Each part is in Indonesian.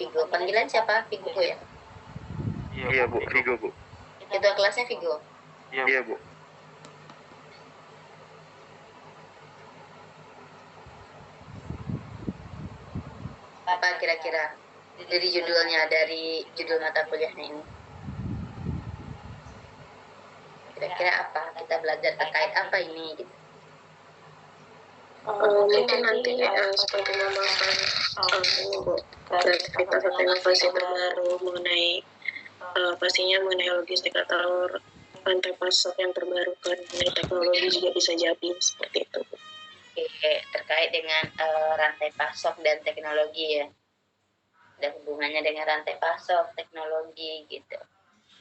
Vigo. Panggilan siapa? Vigo ya? Iya Bu, Vigo Bu. Ketua kelasnya Vigo? Iya Bu. Apa kira-kira dari judulnya, dari judul mata kuliahnya ini? Kira-kira apa? Kita belajar terkait apa ini? Gitu. Mungkin nanti seperti membahas ini Bu, kreativitas atau inovasi terbaru mengenai pastinya mengenai logistik atau rantai pasok yang terbarukan, mengenai teknologi juga bisa jadi seperti itu. Oke, terkait dengan rantai pasok dan teknologi ya, dan hubungannya dengan rantai pasok, teknologi gitu.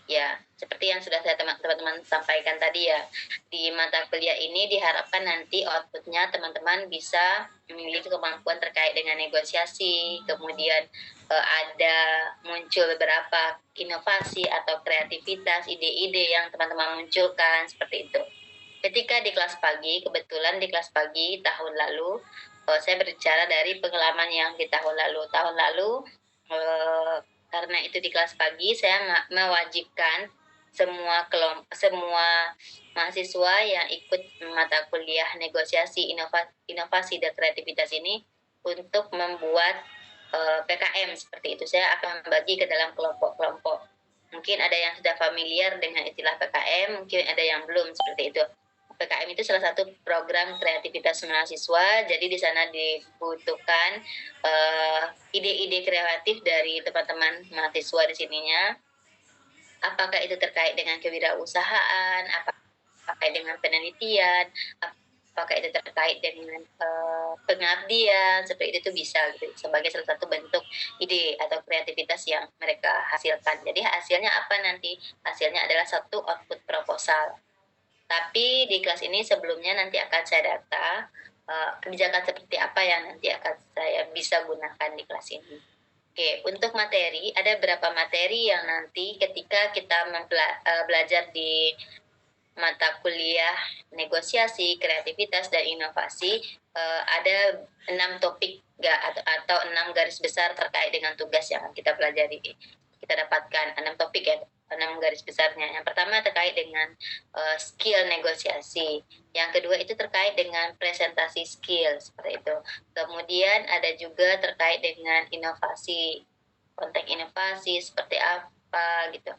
Ya, seperti yang sudah saya teman-teman sampaikan tadi ya, di mata kuliah ini diharapkan nanti outputnya teman-teman bisa memiliki kemampuan terkait dengan negosiasi, kemudian ada muncul beberapa inovasi atau kreativitas, ide-ide yang teman-teman munculkan, seperti itu. Ketika di kelas pagi, kebetulan di kelas pagi tahun lalu, saya berbicara dari pengalaman yang di tahun lalu. Tahun lalu, karena itu di kelas pagi, saya mewajibkan semua mahasiswa yang ikut mata kuliah negosiasi, inovasi dan kreativitas ini untuk membuat PKM seperti itu. Saya akan membagi ke dalam kelompok-kelompok. Mungkin ada yang sudah familiar dengan istilah PKM, mungkin ada yang belum, seperti itu. PKM itu salah satu program kreativitas mahasiswa, jadi di sana dibutuhkan ide-ide kreatif dari teman-teman mahasiswa di sininya. Apakah itu terkait dengan kewirausahaan, apakah dengan penelitian, apakah itu terkait dengan pengabdian, seperti itu bisa gitu, sebagai salah satu bentuk ide atau kreativitas yang mereka hasilkan. Jadi hasilnya apa nanti? Hasilnya adalah satu output proposal. Tapi di kelas ini sebelumnya nanti akan saya data kebijakan seperti apa yang nanti akan saya bisa gunakan di kelas ini. Oke, untuk materi, ada beberapa materi yang nanti ketika kita belajar di mata kuliah negosiasi, kreativitas, dan inovasi, ada 6 topik atau 6 garis besar terkait dengan tugas yang akan kita pelajari. Kita dapatkan 6 topik ya, 6 garis besarnya. Yang pertama terkait dengan skill negosiasi. Yang kedua itu terkait dengan presentasi skill, seperti itu. Kemudian ada juga terkait dengan inovasi, konteks inovasi seperti apa gitu.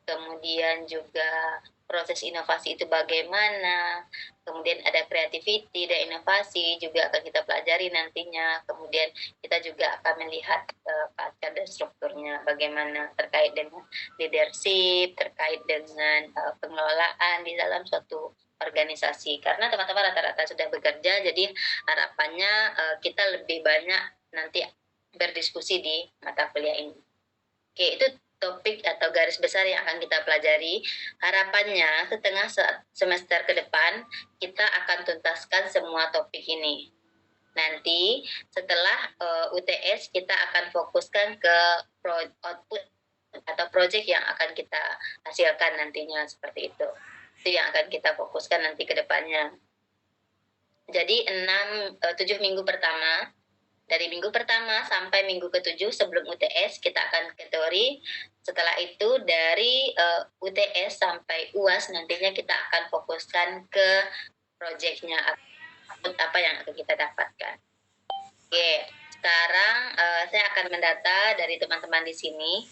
Kemudian juga proses inovasi itu bagaimana, kemudian ada creativity dan inovasi juga akan kita pelajari nantinya. Kemudian kita juga akan melihat pasca dan strukturnya, bagaimana terkait dengan leadership, terkait dengan pengelolaan di dalam suatu organisasi. Karena teman-teman rata-rata sudah bekerja, jadi harapannya kita lebih banyak nanti berdiskusi di mata kuliah ini. Oke, itu topik atau garis besar yang akan kita pelajari. Harapannya setengah semester ke depan kita akan tuntaskan semua topik ini. Nanti setelah UTS kita akan fokuskan ke output atau project yang akan kita hasilkan nantinya, seperti itu. Itu yang akan kita fokuskan nanti ke depannya. Jadi 7 minggu pertama, dari minggu pertama sampai minggu ke-7 sebelum UTS kita akan ke teori. Setelah itu dari UTS sampai UAS nantinya kita akan fokuskan ke proyeknya, apa yang akan kita dapatkan. Oke, sekarang saya akan mendata dari teman-teman di sini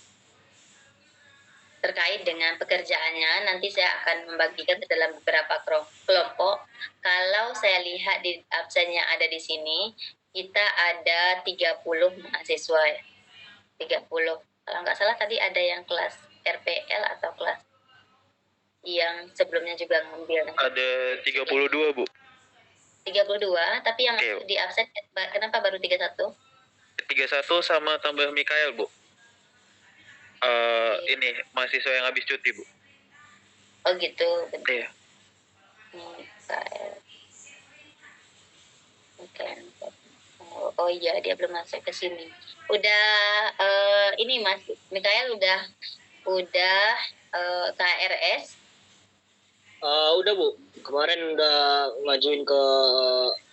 terkait dengan pekerjaannya. Nanti saya akan membagikan ke dalam beberapa kelompok. Kalau saya lihat di absen yang ada di sini, kita ada 30 mahasiswa ya. 30. Kalau nggak salah tadi ada yang kelas RPL atau kelas yang sebelumnya juga ngambil. Ada 32, Bu. 32, tapi yang di absen kenapa baru 31? 31 sama tambah Mikael, Bu. Ini mahasiswa yang habis cuti, Bu. Oh gitu. Iya. Mikael. Oh iya, dia belum masuk ke sini. Udah ini Mas Mikael udah KRS? Udah Bu, kemarin udah ngajuin ke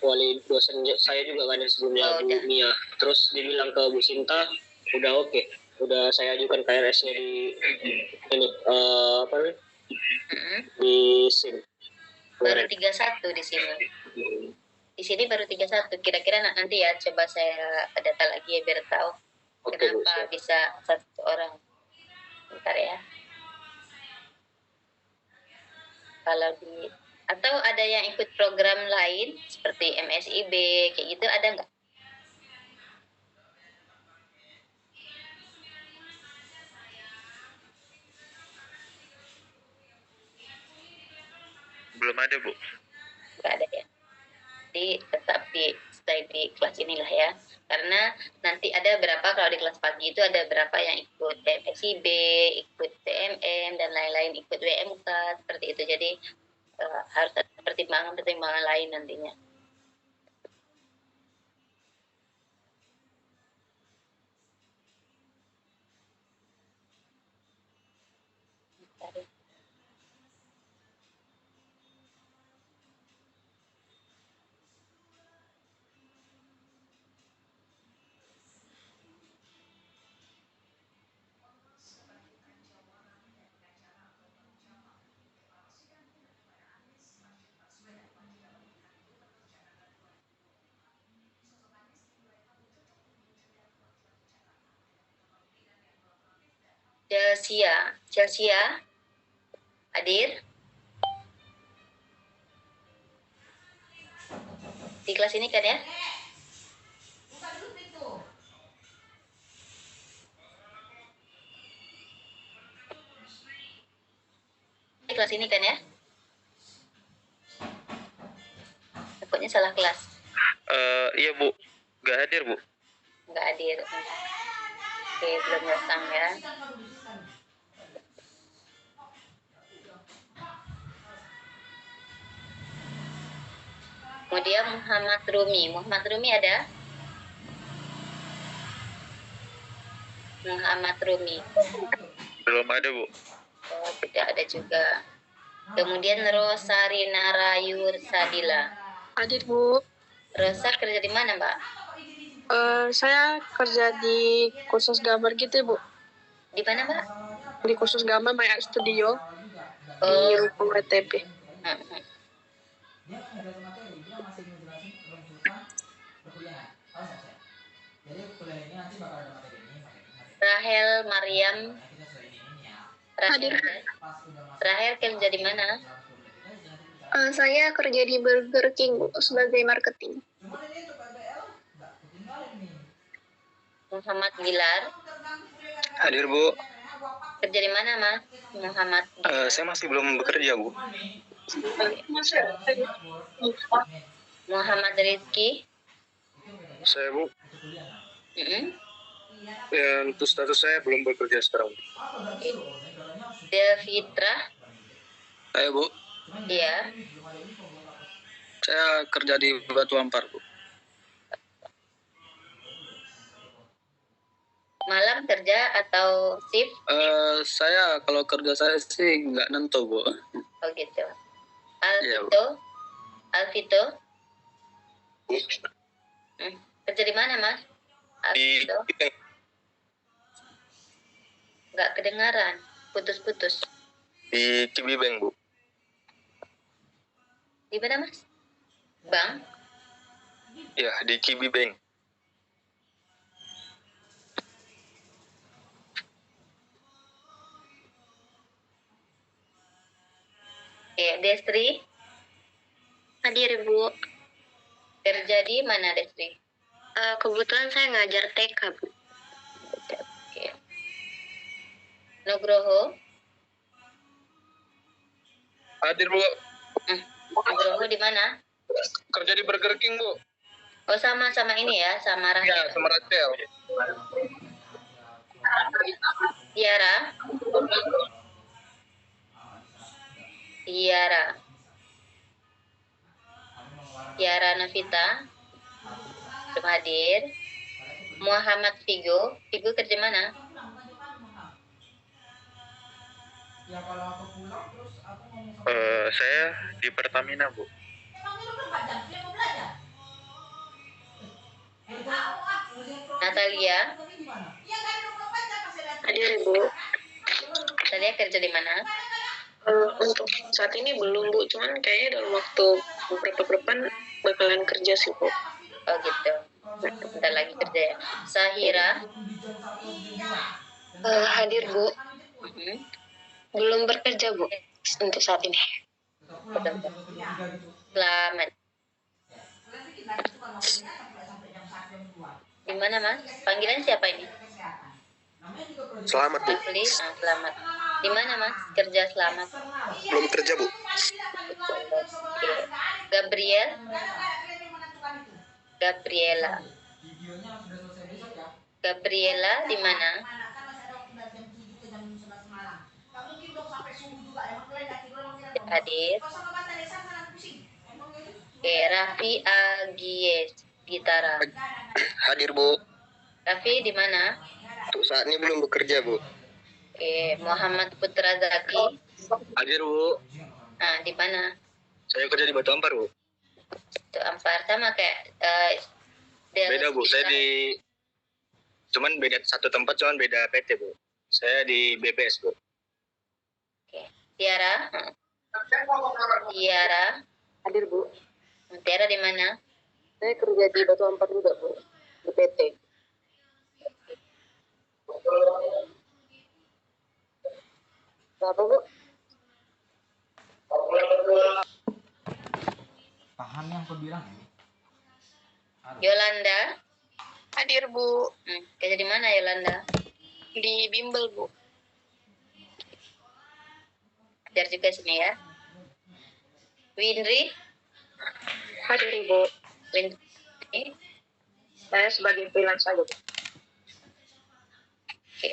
wali dosen saya juga kan yang sebelumnya Bu Mia. Terus dibilang ke Bu Sinta Udah oke. Udah saya ajukan KRS-nya di ini apa namanya? Mm-mm. Di SIM. Baru 31 di sini. Di sini baru 31. Kira-kira nanti ya coba saya data lagi ya biar tahu Oke, Bu. kenapa bisa satu orang. Bentar ya. Kalau di atau ada yang ikut program lain seperti MSIB kayak gitu ada nggak? Belum ada, Bu. Nggak ada ya. Jadi tetap stay di kelas inilah ya. Karena nanti ada berapa kalau di kelas pagi itu ada berapa yang ikut MSIB, ikut TMM dan lain-lain, ikut WMK seperti itu. Jadi harus ada pertimbangan-pertimbangan lain nantinya. Chelsea hadir di kelas ini kan ya? Di kelas ini kan ya? Takutnya salah kelas. Iya, Bu. Nggak hadir, Bu. Nggak hadir. Oke, belum datang ya. Kemudian Muhammad Rumi ada? Muhammad Rumi. Belum ada, Bu. Oh, tidak ada juga. Kemudian Rosarina Rayur Sadila. Hadir, Bu. Rosa kerja di mana, Mbak? Saya kerja di kursus gambar gitu, Bu. Di mana, Mbak? Di kursus gambar My Art Studio di Oh, Rukun WTP. Rahel Mariam. Hadir. Rahel kerja di mana? Saya kerja di Burger King, Bu, sebagai marketing. Muhammad Gilar. Hadir, Bu. Kerja di mana, Mas? Muhammad. Saya masih belum bekerja, Bu. Muhammad Rizky. Saya, Bu. Mm-mm. Untuk status saya belum bekerja sekarang. Devitra. Saya, Bu. Iya. Saya kerja di Batu Ampar, Bu. Malam kerja atau shift? Saya kalau kerja saya sih nggak nentu, Bu. Oh gitu. Iya, Bu. Alvito. Kerja di mana, Mas? Di Alvito. Nggak kedengaran. Putus-putus. di Cibibeng, Bu. Di mana, Mas? Bang? Ya, di Cibibeng. Oke, Destri. Hadir, Bu. Kerja di mana, Destri? Kebetulan saya ngajar TK, Bu. Oke. Nugroho. Hadir, Bu. Nugroho di mana? Kerja di Burger King, Bu. Oh, sama ini ya, sama Rahel. Ya, sama Rachel. Tiara. Tiara Novita. Belum hadir. Muhammad Vigo. Vigo kerja mana? Saya di Pertamina, Bu. Natalia. Hadir Bu. Tadi kerja di mana? Untuk saat ini belum Bu, cuman kayaknya dalam waktu beberapa ke depan bakalan kerja sih Bu. Oh gitu. Bentar lagi kerja ya. Sahira. Hadir Bu. Mhm. Belum bekerja Bu untuk saat ini. Bentar. Selamat. Di mana Mas? Panggilan siapa ini? Selamat Bu. Rafli. Ah, selamat. Di mana Mas? Kerja selamat. Belum kerja Bu. Oke. Gabriel. Gabriela. Gabriela di mana? Hadir. Oke, Raffi Agies Gitara. Hadir Bu. Raffi di mana? Untuk saat ini belum bekerja Bu. Oke, Muhammad Putra Zaki. Hadir Bu. Nah, di mana? Saya kerja di Batu Ampar Bu. Itu Ampar sama kayak Beda Bu. Saya di cuman beda satu tempat, cuman beda PT Bu. Saya di BPS Bu. Oke. Tiara. Tiara. Hadir Bu. Tiara di mana? Saya kerja di Batu Ampar juga Bu, di PT. Apa Bu? Paham yang aku bilang ini? Yolanda. Hadir Bu, Kerja di mana Yolanda? di bimbel Bu. Ajar juga sini ya. Winry. Hadir Bu. Winry. Saya sebagai freelance saja Bu. Oke.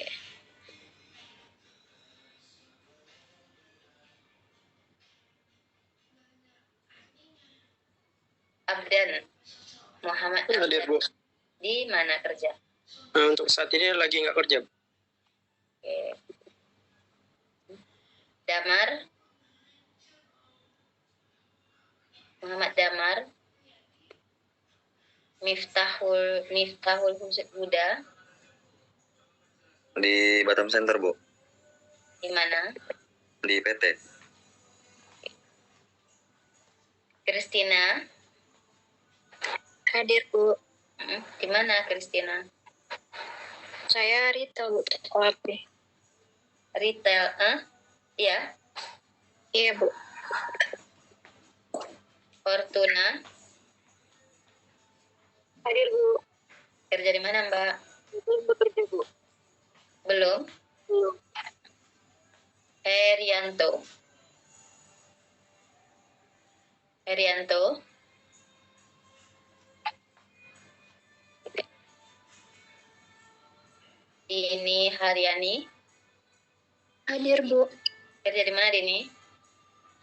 Abdan. Muhammad Hadir Bu. Abdan. Di mana kerja? Untuk saat ini lagi nggak kerja. Oke. Damar. Muhammad Damar. Miftahul Huda. Di Batam Center Bu. Di mana? Di PT. Christina. Hadir Bu. Di mana Christina? Saya Rita Bu, tapi. Retail, Iya. Iya Bu. Fortuna. Hadir Bu. Kerja di mana Mbak? Belum bekerja Bu. Belum. Belum. Herianto. Dini Haryani. Hadir Bu. Kerja di mana Dini?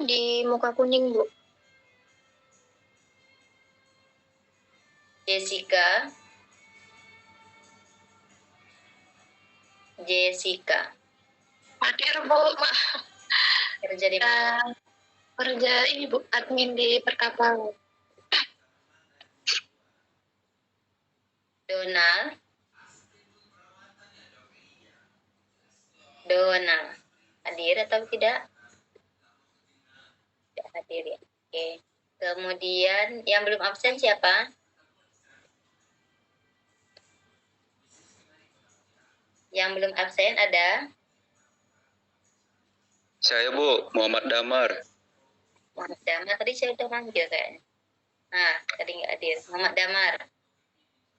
Di Muka Kuning Bu. Jessica. Hadir Bu. Kerja di mana? Kerja ini Bu, admin di perkapal. Donald. Hadir atau tidak? Tidak hadir ya. Oke. Kemudian yang belum absen siapa? Yang belum absen ada Saya Bu, Muhammad Damar. Muhammad Damar. Tadi saya udah manggil kayaknya. Nah, tadi nggak hadir. Muhammad Damar.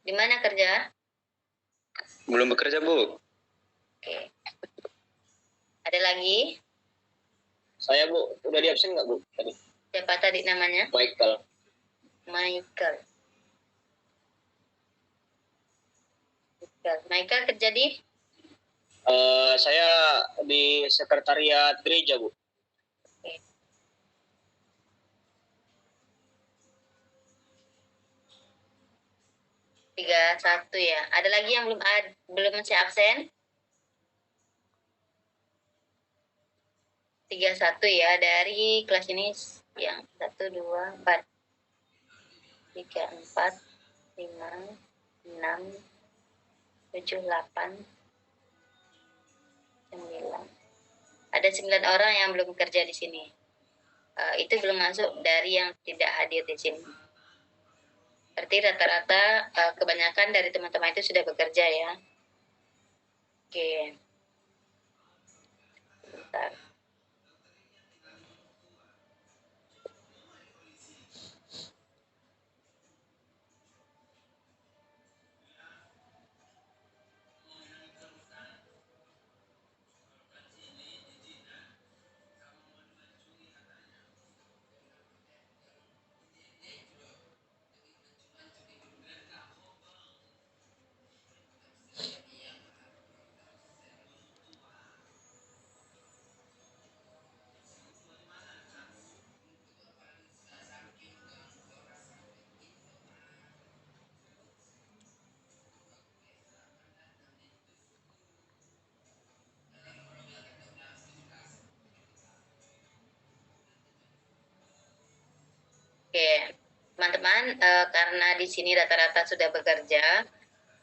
Di mana kerja? Belum bekerja Bu. Oke. Ada lagi? Saya Bu, udah di absen nggak Bu tadi? Siapa tadi namanya? Michael. Michael kerja di? Saya di sekretariat gereja Bu. Oke. Tiga satu ya. Ada lagi yang belum masih absen? 3-1 ya, dari kelas ini yang 1, 2, 4, 3, 4, 5, 6, 7, 8, 9. Ada 9 orang yang belum kerja di sini. Itu belum masuk dari yang tidak hadir di sini. Berarti rata-rata kebanyakan dari teman-teman itu sudah bekerja ya. Oke. Bentar. Oke, teman-teman, karena di sini rata-rata sudah bekerja,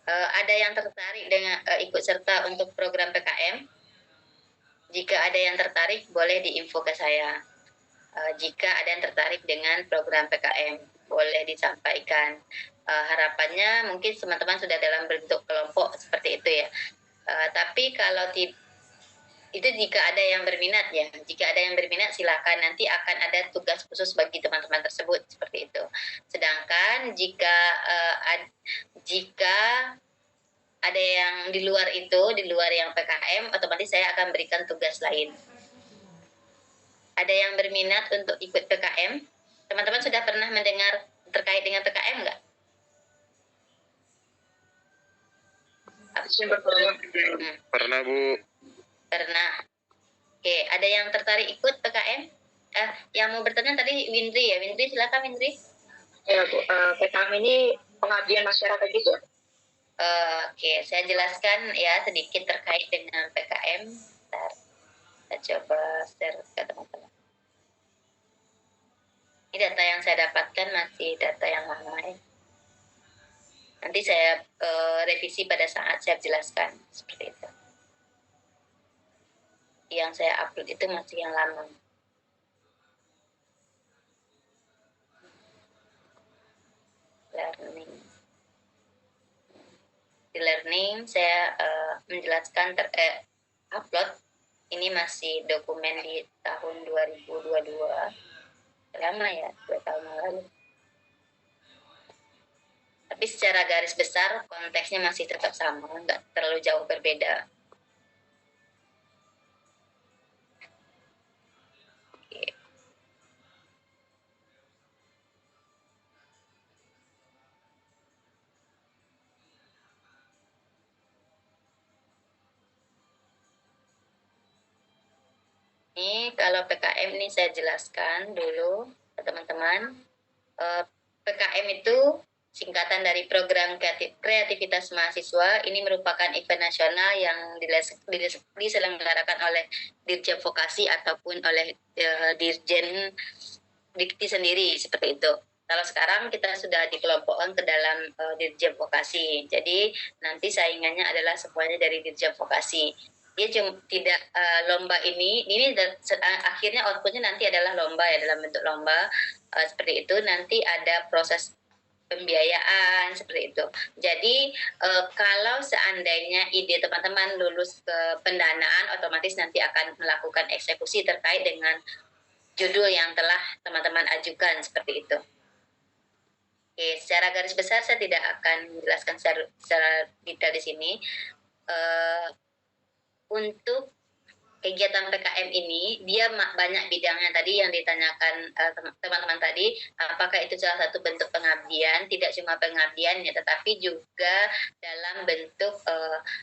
ada yang tertarik dengan ikut serta untuk program PKM? Jika ada yang tertarik, boleh diinfo ke saya. Jika ada yang tertarik dengan program PKM, boleh disampaikan. Harapannya mungkin teman-teman sudah dalam bentuk kelompok seperti itu ya. Tapi kalau itu jika ada yang berminat ya, jika ada yang berminat silakan, nanti akan ada tugas khusus bagi teman-teman tersebut seperti itu. Sedangkan jika ada yang di luar itu, di luar yang PKM, otomatis saya akan berikan tugas lain. Ada yang berminat untuk ikut PKM? Teman-teman sudah pernah mendengar terkait dengan PKM nggak? Pernah, Bu. Pernah. Oke, ada yang tertarik ikut PKM? Yang mau bertanya tadi Windri ya. Windri, silakan Windri. Ya Bu, PKM ini pengabdian masyarakat juga. Oke, saya jelaskan ya sedikit terkait dengan PKM. Bentar, saya coba share ke teman-teman. Ini data yang saya dapatkan masih data yang lama ya. Nanti saya revisi pada saat saya jelaskan seperti itu. Yang saya upload itu masih yang lama. Di learning saya menjelaskan upload ini masih dokumen di tahun 2022. Lama ya, 2 tahun yang lalu. Tapi secara garis besar konteksnya masih tetap sama, nggak terlalu jauh berbeda. Ini kalau PKM ini saya jelaskan dulu teman-teman. PKM itu singkatan dari Program Kreativitas Mahasiswa. Ini merupakan event nasional yang diselenggarakan oleh Dirjen Vokasi ataupun oleh Dirjen Dikti sendiri seperti itu. Kalau sekarang kita sudah dikelompokkan ke dalam Dirjen Vokasi. Jadi nanti saingannya adalah semuanya dari Dirjen Vokasi. Dia cuma tidak lomba ini akhirnya outputnya nanti adalah lomba ya, dalam bentuk lomba seperti itu. Nanti ada proses pembiayaan seperti itu. Jadi kalau seandainya ide teman-teman lulus ke pendanaan, otomatis nanti akan melakukan eksekusi terkait dengan judul yang telah teman-teman ajukan seperti itu. Oke, secara garis besar saya tidak akan menjelaskan secara detail di sini. Untuk kegiatan PKM ini, dia banyak bidangnya tadi yang ditanyakan teman-teman tadi, apakah itu salah satu bentuk pengabdian, tidak cuma pengabdian ya, tetapi juga dalam bentuk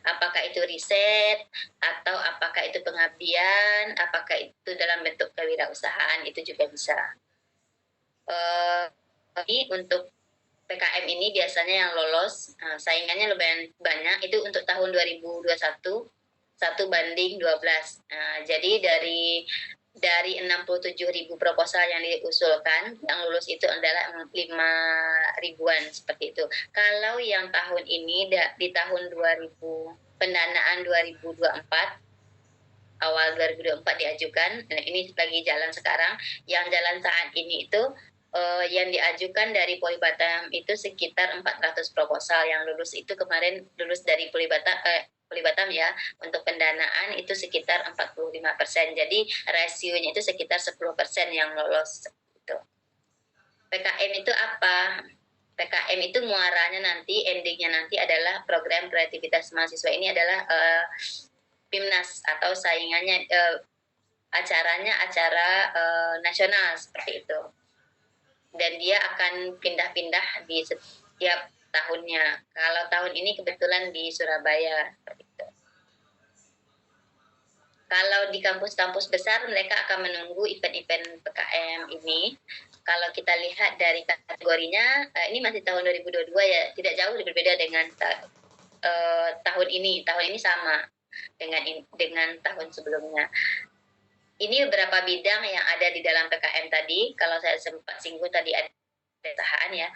apakah itu riset, atau apakah itu pengabdian, apakah itu dalam bentuk kewirausahaan, itu juga bisa. Jadi untuk PKM ini biasanya yang lolos, saingannya lumayan banyak, itu untuk tahun 2021, 1 banding 12. Jadi dari 67.000 proposal yang diusulkan, yang lulus itu adalah 5.000-an seperti itu. Kalau yang tahun ini di tahun 2000 pendanaan 2024 awal 2024 diajukan, dan ini lagi jalan sekarang. Yang jalan saat ini itu yang diajukan dari Poli Batam itu sekitar 400 proposal. Yang lulus itu kemarin lulus dari Poli Batam ya, untuk pendanaan itu sekitar 45%. Jadi rasionya itu sekitar 10% yang lolos. Gitu. PKM itu apa? PKM itu muaranya nanti, endingnya nanti adalah program kreativitas mahasiswa. Ini adalah PIMNAS atau saingannya, acaranya acara nasional seperti itu. Dan dia akan pindah-pindah di setiap tahunnya. Kalau tahun ini kebetulan di Surabaya seperti itu. Kalau di kampus-kampus besar mereka akan menunggu event-event PKM ini. Kalau kita lihat dari kategorinya, ini masih tahun 2022 ya, tidak jauh berbeda dengan tahun ini. Tahun ini sama dengan tahun sebelumnya. Ini beberapa bidang yang ada di dalam PKM tadi. Kalau saya sempat singgung tadi ada perusahaan ya.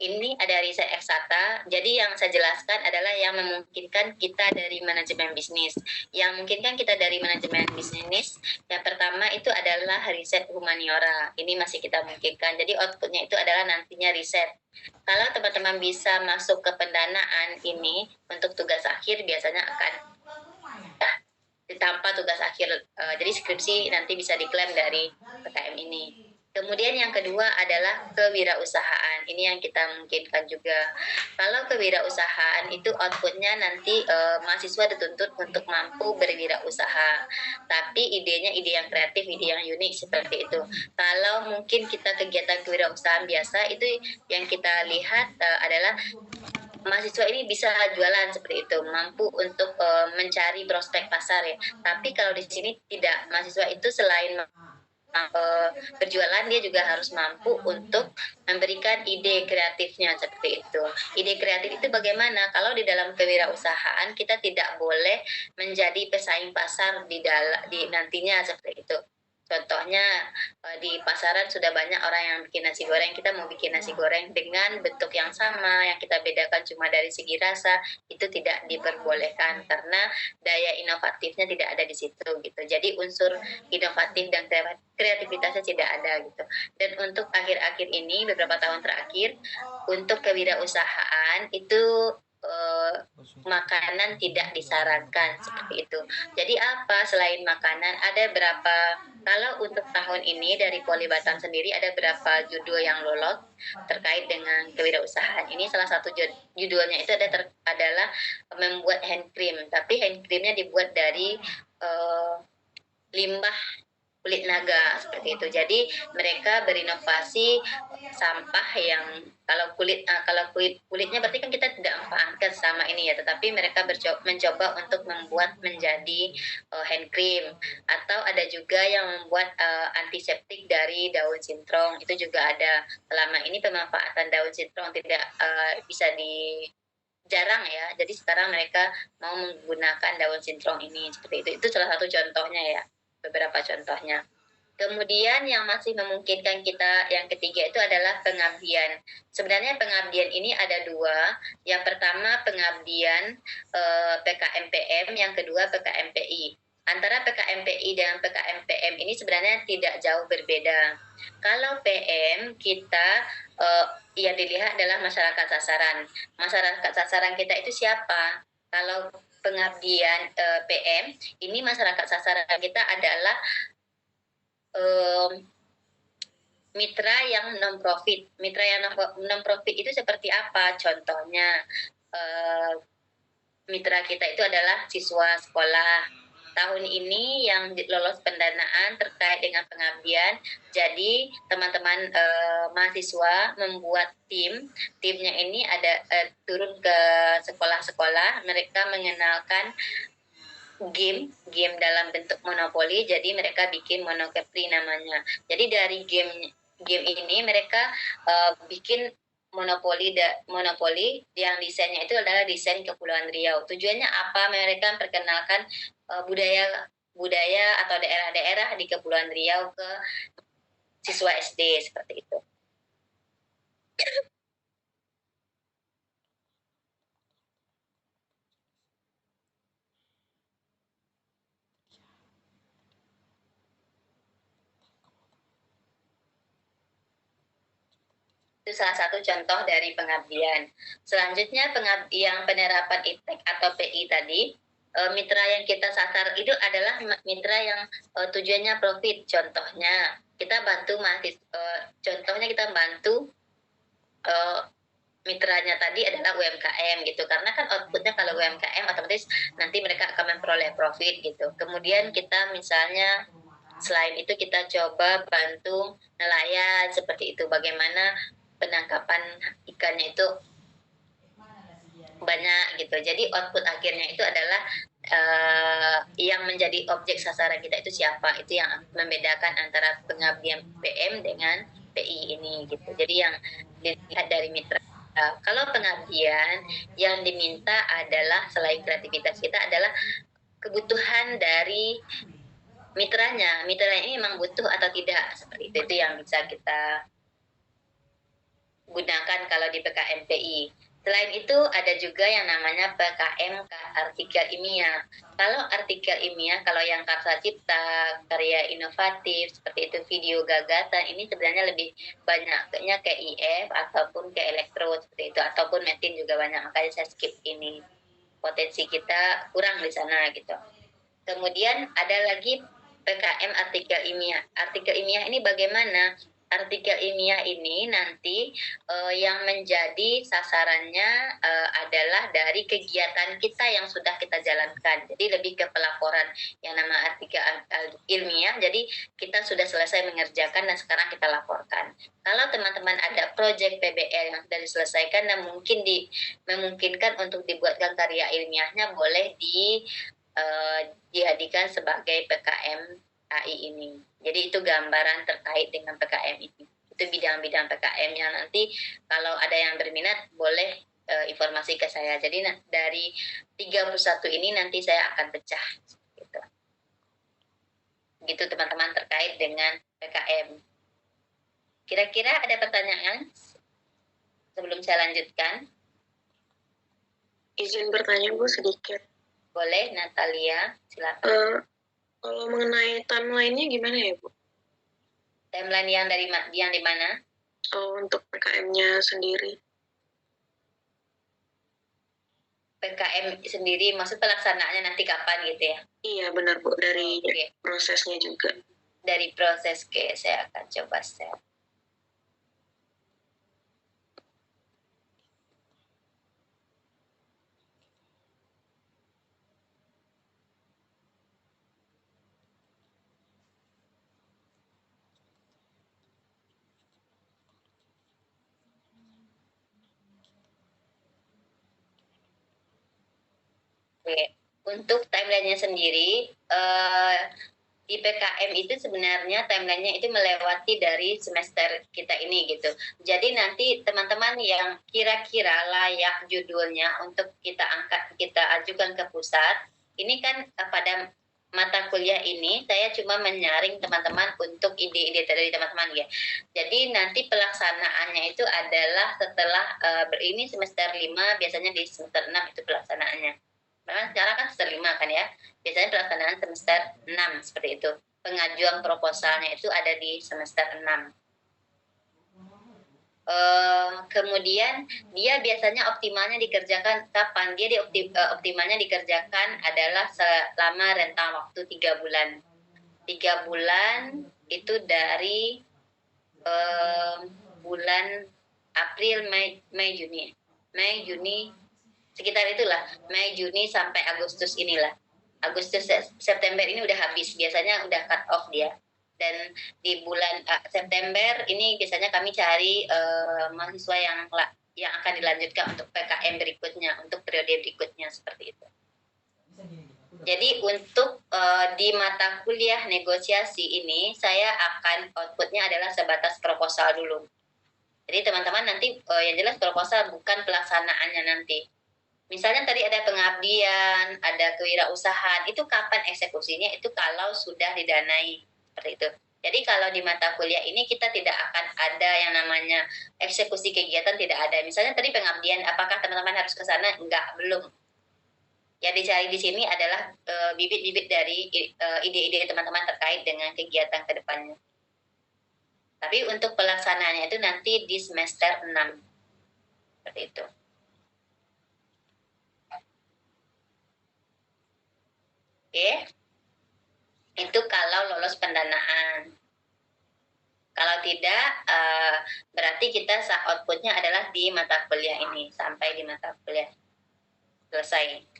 Ini ada riset eksata. Jadi yang saya jelaskan adalah yang memungkinkan kita dari manajemen bisnis. Yang memungkinkan kita dari manajemen bisnis, yang pertama itu adalah riset humaniora. Ini masih kita mungkinkan. Jadi outputnya itu adalah nantinya riset. Kalau teman-teman bisa masuk ke pendanaan ini untuk tugas akhir biasanya akan tanpa tugas akhir. Jadi skripsi nanti bisa diklaim dari PKM ini. Kemudian yang kedua adalah kewirausahaan. Ini yang kita mungkinkan juga. Kalau kewirausahaan itu outputnya nanti mahasiswa dituntut untuk mampu berwirausaha. Tapi idenya ide yang kreatif, ide yang unik seperti itu. Kalau mungkin kita kegiatan kewirausahaan biasa itu yang kita lihat adalah mahasiswa ini bisa jualan seperti itu, mampu untuk mencari prospek pasar ya. Tapi kalau di sini tidak, mahasiswa itu selain berjualan dia juga harus mampu untuk memberikan ide kreatifnya seperti itu. Ide kreatif itu bagaimana? Kalau di dalam kewirausahaan kita tidak boleh menjadi pesaing pasar di nantinya seperti itu. Contohnya di pasaran sudah banyak orang yang bikin nasi goreng, kita mau bikin nasi goreng dengan bentuk yang sama, yang kita bedakan cuma dari segi rasa, itu tidak diperbolehkan karena daya inovatifnya tidak ada di situ gitu. Jadi unsur inovatif dan kreativitasnya tidak ada gitu. Dan untuk akhir-akhir ini, beberapa tahun terakhir, untuk kewirausahaan itu makanan tidak disarankan seperti itu. Jadi apa selain makanan? Ada berapa, kalau untuk tahun ini dari Poli Batam sendiri ada berapa judul yang lolos terkait dengan kewirausahaan. Ini salah satu judulnya itu adalah membuat hand cream, tapi hand creamnya dibuat dari limbah kulit naga seperti itu. Jadi mereka berinovasi sampah yang kalau kulitnya berarti kan kita tidak manfaatkan sama ini ya, tetapi mereka mencoba untuk membuat menjadi hand cream. Atau ada juga yang membuat antiseptik dari daun sintrong, itu juga ada. Selama ini pemanfaatan daun sintrong tidak bisa jarang ya, jadi sekarang mereka mau menggunakan daun sintrong ini seperti itu salah satu contohnya ya, beberapa contohnya. Kemudian yang masih memungkinkan kita, yang ketiga itu adalah pengabdian. Sebenarnya pengabdian ini ada dua. Yang pertama pengabdian PKMPM, yang kedua PKMPI. Antara PKMPI dan PKMPM ini sebenarnya tidak jauh berbeda. Kalau PM kita yang dilihat adalah masyarakat sasaran. Masyarakat sasaran kita itu siapa? Kalau pengabdian PM ini masyarakat sasaran kita adalah mitra yang non profit. Mitra yang non profit itu seperti apa? Contohnya mitra kita itu adalah siswa sekolah. Tahun ini yang lolos pendanaan terkait dengan pengabdian. Jadi teman-teman mahasiswa membuat timnya ini ada turun ke sekolah-sekolah. Mereka mengenalkan game dalam bentuk monopoli. Jadi mereka bikin monokepri namanya. Jadi dari game ini mereka bikin monopoli yang desainnya itu adalah desain Kepulauan Riau. Tujuannya apa? Mereka memperkenalkan budaya atau daerah-daerah di Kepulauan Riau ke siswa SD seperti itu. Itu salah satu contoh dari pengabdian. Selanjutnya yang penerapan ITEK atau PI tadi, mitra yang kita sasar itu adalah mitra yang tujuannya profit. Contohnya kita bantu contohnya kita bantu mitranya tadi adalah UMKM gitu, karena kan outputnya kalau UMKM otomatis nanti mereka akan memperoleh profit gitu. Kemudian kita misalnya selain itu kita coba bantu nelayan seperti itu, bagaimana penangkapan ikannya itu banyak gitu. Jadi output akhirnya itu adalah yang menjadi objek sasaran kita itu siapa, itu yang membedakan antara pengabdian PM dengan PI ini gitu. Jadi yang dilihat dari mitra. Kalau pengabdian yang diminta adalah selain kreativitas kita adalah kebutuhan dari mitranya ini memang butuh atau tidak, seperti itu yang bisa kita gunakan kalau di PKMPI. Selain itu ada juga yang namanya PKM artikel ilmiah. Kalau artikel ilmiah, kalau yang karya cipta, karya inovatif seperti itu, video gagasan, ini sebenarnya lebih banyaknya ke IF ataupun ke elektro seperti itu, ataupun metin juga banyak, makanya saya skip ini. Potensi kita kurang di sana gitu. Kemudian ada lagi PKM artikel ilmiah. Artikel ilmiah ini bagaimana? Artikel ilmiah ini nanti yang menjadi sasarannya adalah dari kegiatan kita yang sudah kita jalankan. Jadi lebih ke pelaporan yang nama artikel ilmiah. Jadi kita sudah selesai mengerjakan dan sekarang kita laporkan. Kalau teman-teman ada proyek PBL yang sudah diselesaikan dan memungkinkan untuk dibuatkan karya ilmiahnya, boleh dijadikan sebagai PKM AI ini. Jadi itu gambaran terkait dengan PKM ini. Itu bidang-bidang PKM yang nanti kalau ada yang berminat boleh informasi ke saya. Jadi dari 31 ini nanti saya akan pecah. Gitu. Gitu teman-teman terkait dengan PKM. Kira-kira ada pertanyaan sebelum saya lanjutkan? Izin bertanya Bu sedikit. Boleh, Natalia, silakan. Kalau mengenai timeline-nya gimana ya, Bu? Timeline yang di mana? Oh, untuk PKM-nya sendiri. PKM sendiri, maksud pelaksanaannya nanti kapan gitu ya? Iya, benar, Bu. Dari prosesnya juga. Dari proses, saya akan coba share. Oke. Untuk timeline-nya sendiri, di PKM itu sebenarnya timeline-nya itu melewati dari semester kita ini gitu. Jadi nanti teman-teman yang kira-kira layak judulnya untuk kita ajukan ke pusat, ini kan pada mata kuliah ini saya cuma menyaring teman-teman untuk ide-ide dari teman-teman ya. Jadi nanti pelaksanaannya itu adalah setelah ini semester 5, biasanya di semester 6 itu pelaksanaannya. Memang sekarang kan semester 5 kan ya, biasanya pelaksanaan semester 6 seperti itu. Pengajuan proposalnya itu ada di semester 6. Kemudian dia biasanya optimalnya dikerjakan kapan? Dia optimalnya dikerjakan adalah selama rentang waktu 3 bulan. 3 bulan itu dari bulan April, Mei, Juni, sekitar itulah, Mei, Juni sampai Agustus inilah. Agustus, September ini udah habis, biasanya udah cut off dia. Dan di bulan September ini biasanya kami cari mahasiswa yang akan dilanjutkan untuk PKM berikutnya, untuk periode berikutnya, seperti itu. Jadi untuk di mata kuliah negosiasi ini, saya akan outputnya adalah sebatas proposal dulu. Jadi teman-teman nanti yang jelas proposal, bukan pelaksanaannya nanti. Misalnya tadi ada pengabdian, ada kewirausahaan, itu kapan eksekusinya? Itu kalau sudah didanai, seperti itu. Jadi kalau di mata kuliah ini kita tidak akan ada yang namanya eksekusi kegiatan, tidak ada. Misalnya tadi pengabdian, apakah teman-teman harus ke sana? Enggak, belum. Yang dicari di sini adalah bibit-bibit dari ide-ide teman-teman terkait dengan kegiatan ke depannya. Tapi untuk pelaksanaannya itu nanti di semester 6. Seperti itu. Oke. Itu kalau lolos pendanaan. Kalau tidak, berarti kita outputnya adalah di mata kuliah ini, sampai di mata kuliah selesai.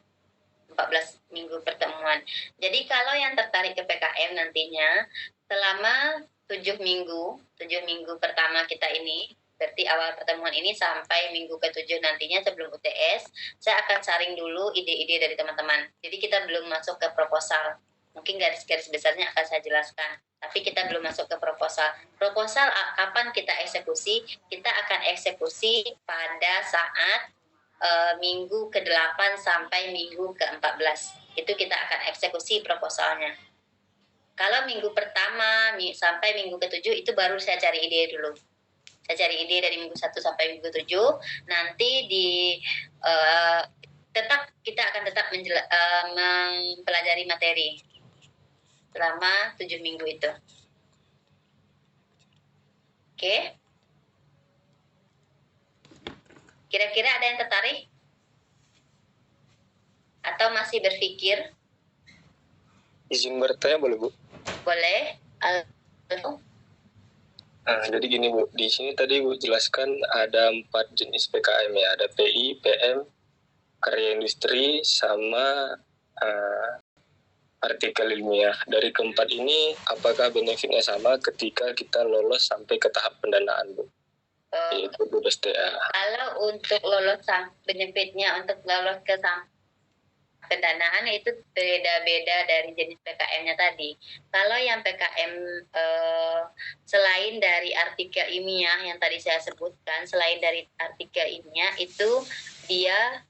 14 minggu pertemuan. Jadi kalau yang tertarik ke PKM nantinya, selama 7 minggu pertama kita ini, berarti awal pertemuan ini sampai minggu ke-7 nantinya sebelum UTS, saya akan saring dulu ide-ide dari teman-teman. Jadi kita belum masuk ke proposal. Mungkin garis-garis besarnya akan saya jelaskan. Tapi kita belum masuk ke proposal. Proposal kapan kita eksekusi? Kita akan eksekusi pada saat minggu ke-8 sampai minggu ke-14. Itu kita akan eksekusi proposalnya. Kalau minggu pertama sampai minggu ke-7 itu baru saya cari ide dulu. Saya cari ide dari minggu 1 sampai minggu 7. Nanti kita akan tetap mempelajari materi selama 7 minggu itu. Oke. Kira-kira ada yang tertarik? Atau masih berpikir? Izin bertanya boleh, Bu? Boleh. Jadi gini, Bu. Di sini tadi Bu jelaskan ada 4 jenis PKM ya. Ada PI, PM, karya industri, sama artikel ilmiah. Dari keempat ini, apakah benefitnya sama ketika kita lolos sampai ke tahap pendanaan, Bu? Yaitu BPSDA. Kalau untuk lolos benefitnya untuk lolos ke pendanaan itu beda-beda dari jenis PKM-nya tadi. Kalau yang PKM selain dari artikel ilmiah yang tadi saya sebutkan, selain dari artikel ilmiah itu dia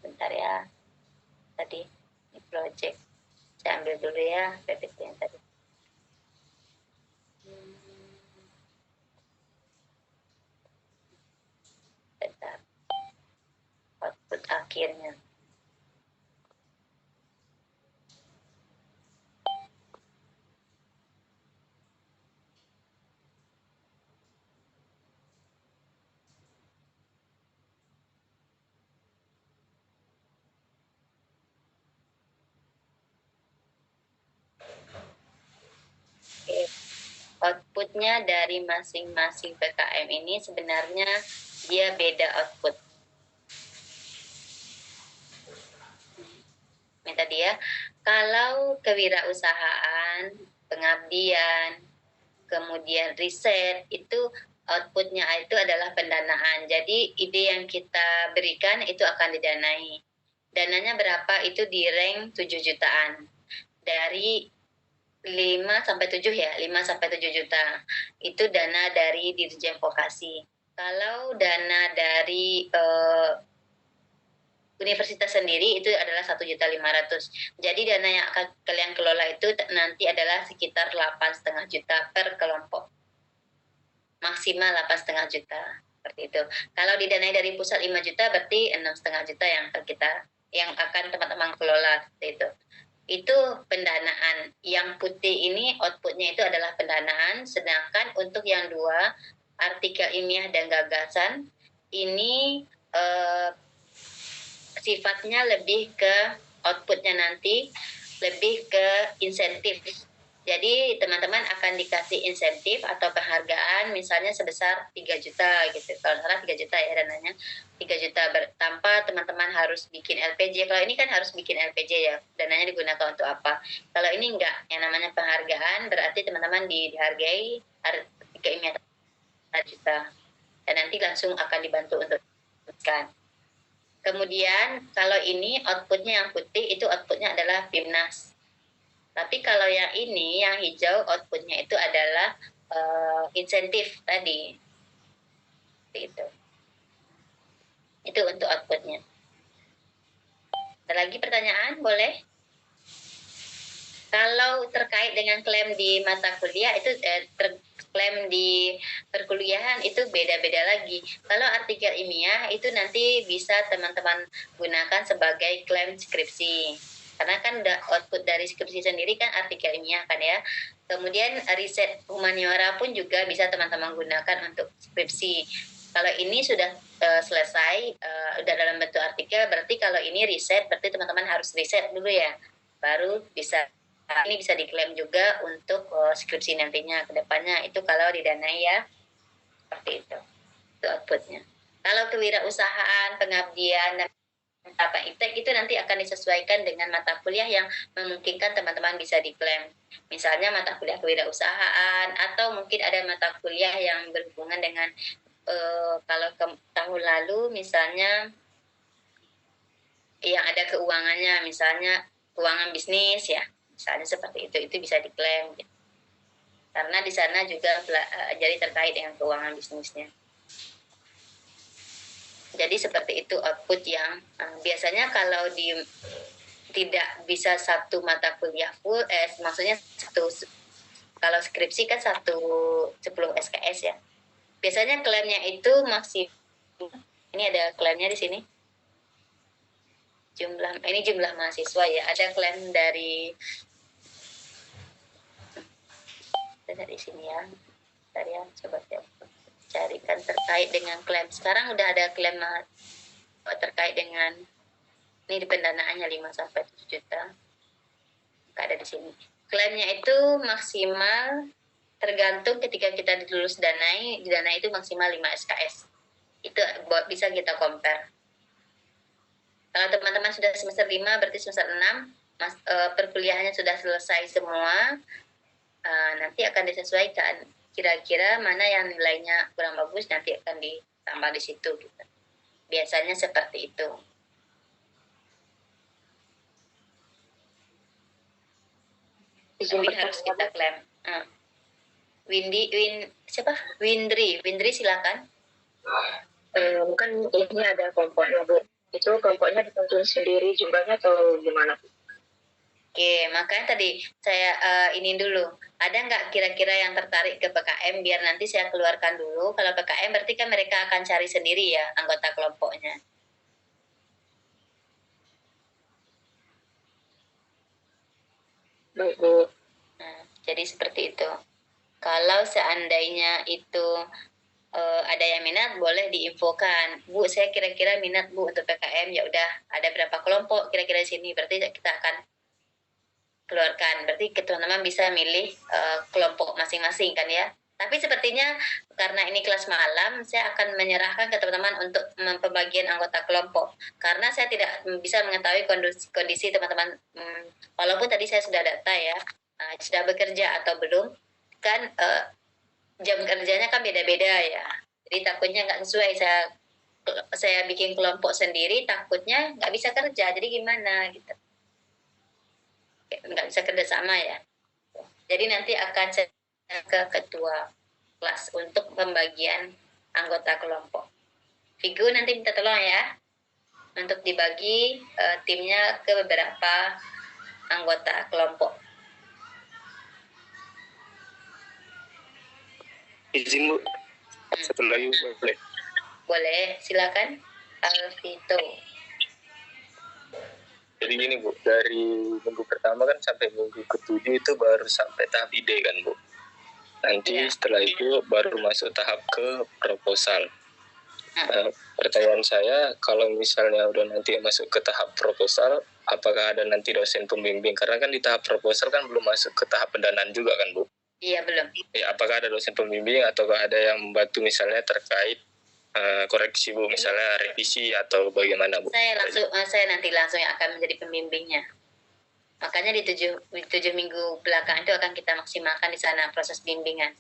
bentar ya. Tadi ini project. Saya ambil dulu ya PPT yang tadi. Bentar. Output akhirnya. Outputnya dari masing-masing PKM ini sebenarnya dia beda output. Ini tadi ya, kalau kewirausahaan, pengabdian, kemudian riset, itu outputnya itu adalah pendanaan. Jadi ide yang kita berikan itu akan didanai. Dananya berapa? Itu di rank 7 jutaan. Dari 5 sampai 7 ya, 5 sampai 7 juta. Itu dana dari Dirjen Vokasi. Kalau dana dari universitas sendiri itu adalah 1.500.000. Jadi dana yang akan kalian kelola itu nanti adalah sekitar 8,5 juta per kelompok. Maksimal 8,5 juta. Seperti itu. Kalau didanai dari pusat 5 juta berarti 6,5 juta yang akan teman-teman kelola seperti itu. Itu pendanaan. Yang putih ini outputnya itu adalah pendanaan, sedangkan untuk yang dua, artikel ilmiah dan gagasan, ini sifatnya lebih ke outputnya nanti, lebih ke insentif. Jadi teman-teman akan dikasih insentif atau penghargaan misalnya sebesar 3 juta gitu. Kalau salah 3 juta ya dananya. 3 juta tanpa teman-teman harus bikin LPJ. Kalau ini kan harus bikin LPJ ya. Dananya digunakan untuk apa? Kalau ini enggak. Yang namanya penghargaan berarti teman-teman dihargai keinginan 1 juta. Dan nanti langsung akan dibantu untuk kan. Kemudian kalau ini outputnya yang putih itu outputnya adalah PIMNAS. Tapi kalau yang ini, yang hijau, outputnya itu adalah insentif tadi. Itu untuk outputnya. Ada lagi pertanyaan? Boleh? Kalau terkait dengan klaim di mata kuliah, itu klaim di perkuliahan itu beda-beda lagi. Kalau artikel ilmiah itu nanti bisa teman-teman gunakan sebagai klaim skripsi. Karena kan output dari skripsi sendiri kan artikel ilmiah kan ya. Kemudian riset humaniora pun juga bisa teman-teman gunakan untuk skripsi. Kalau ini sudah selesai, udah dalam bentuk artikel, berarti kalau ini riset, berarti teman-teman harus riset dulu ya. Baru bisa, ini bisa diklaim juga untuk skripsi nantinya ke depannya. Itu kalau didanai ya, seperti itu. Itu outputnya. Kalau kewirausahaan, pengabdian, dan apa iptek itu nanti akan disesuaikan dengan mata kuliah yang memungkinkan teman-teman bisa diklaim. Misalnya mata kuliah kewirausahaan atau mungkin ada mata kuliah yang berhubungan dengan kalau tahun lalu misalnya yang ada keuangannya, misalnya keuangan bisnis ya, misalnya seperti itu bisa diklaim. Gitu. Karena di sana juga jadi terkait dengan keuangan bisnisnya. Jadi seperti itu output yang biasanya kalau tidak bisa satu mata kuliah full, maksudnya kalau skripsi kan 10 SKS ya. Biasanya klaimnya itu ini ada klaimnya di sini. Ini jumlah mahasiswa ya. Ada klaim dari sini ya. Tadi ya, coba ya. Carikan terkait dengan klaim. Sekarang udah ada klaim terkait dengan ini di pendanaannya 5-7 juta. Nggak ada di sini. Klaimnya itu maksimal tergantung ketika kita dilulus didanai itu maksimal 5 SKS. Itu bisa kita compare. Kalau teman-teman sudah semester 5 berarti semester 6 perkuliahannya sudah selesai semua. Nanti akan disesuaikan kira-kira mana yang nilainya kurang bagus nanti akan ditambah di situ gitu. Biasanya seperti itu. Tapi harus kita klaim. Windri silakan. Kan ini ada kelompoknya Bu. Itu kelompoknya ditentuin sendiri jumlahnya atau gimana? Oke, makanya tadi saya ini dulu. Ada nggak kira-kira yang tertarik ke PKM biar nanti saya keluarkan dulu. Kalau PKM berarti kan mereka akan cari sendiri ya anggota kelompoknya. Baik, Bu. Nah, jadi seperti itu. Kalau seandainya itu ada yang minat boleh diinfokan. Bu, saya kira-kira minat Bu untuk PKM. Ya udah, ada berapa kelompok kira-kira di sini. Berarti kita akan keluarkan. Berarti teman-teman bisa milih kelompok masing-masing kan ya. Tapi sepertinya karena ini kelas malam, saya akan menyerahkan ke teman-teman untuk pembagian anggota kelompok. Karena saya tidak bisa mengetahui kondisi teman-teman. Walaupun tadi saya sudah data ya, sudah bekerja atau belum. Kan jam kerjanya kan beda-beda ya. Jadi takutnya nggak sesuai. Saya bikin kelompok sendiri, takutnya nggak bisa kerja. Jadi gimana gitu. Nggak bisa kerjasama ya. Jadi nanti akan ke ketua kelas untuk pembagian anggota kelompok. Vigo nanti minta tolong ya untuk dibagi timnya ke beberapa anggota kelompok. Izin Bu, satu lagi boleh? Boleh, silakan Alvito. Jadi gini Bu, dari minggu pertama kan sampai minggu ke-7 itu baru sampai tahap ide kan Bu. Nanti setelah itu baru masuk tahap ke proposal. Pertanyaan saya, kalau misalnya udah nanti masuk ke tahap proposal, apakah ada nanti dosen pembimbing? Karena kan di tahap proposal kan belum masuk ke tahap pendanaan juga kan Bu? Iya, belum. Ya, apakah ada dosen pembimbing atau ada yang membantu misalnya terkait koreksi Bu, misalnya revisi atau bagaimana Bu? Saya nanti langsung yang akan menjadi pembimbingnya. Makanya di 7 minggu belakang itu akan kita maksimalkan di sana proses bimbingan.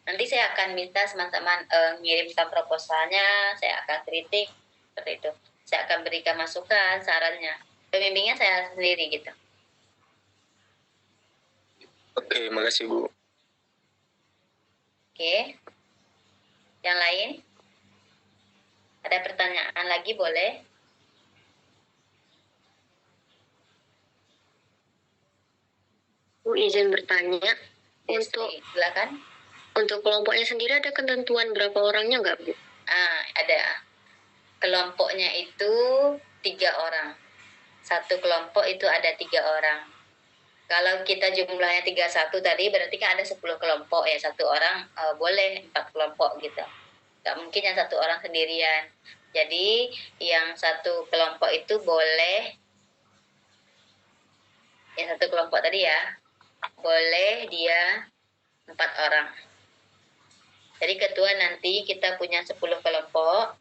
Nanti saya akan minta teman-teman mengirimkan proposalnya, saya akan kritik seperti itu. Saya akan berikan masukan, sarannya. Pembimbingnya saya sendiri gitu. Oke, makasih Bu. Oke. Yang lain? Ada pertanyaan lagi boleh? Bu, izin bertanya. Silakan. Untuk kelompoknya sendiri ada ketentuan berapa orangnya nggak Bu? Ada. Kelompoknya itu 3 orang. satu kelompok itu ada 3 orang. Kalau kita jumlahnya 31 tadi berarti kan ada 10 kelompok ya, satu orang boleh 4 kelompok gitu. Nggak mungkin yang satu orang sendirian. Jadi yang satu kelompok itu boleh, yang satu kelompok tadi ya, boleh dia 4 orang. Jadi ketua nanti kita punya 10 kelompok.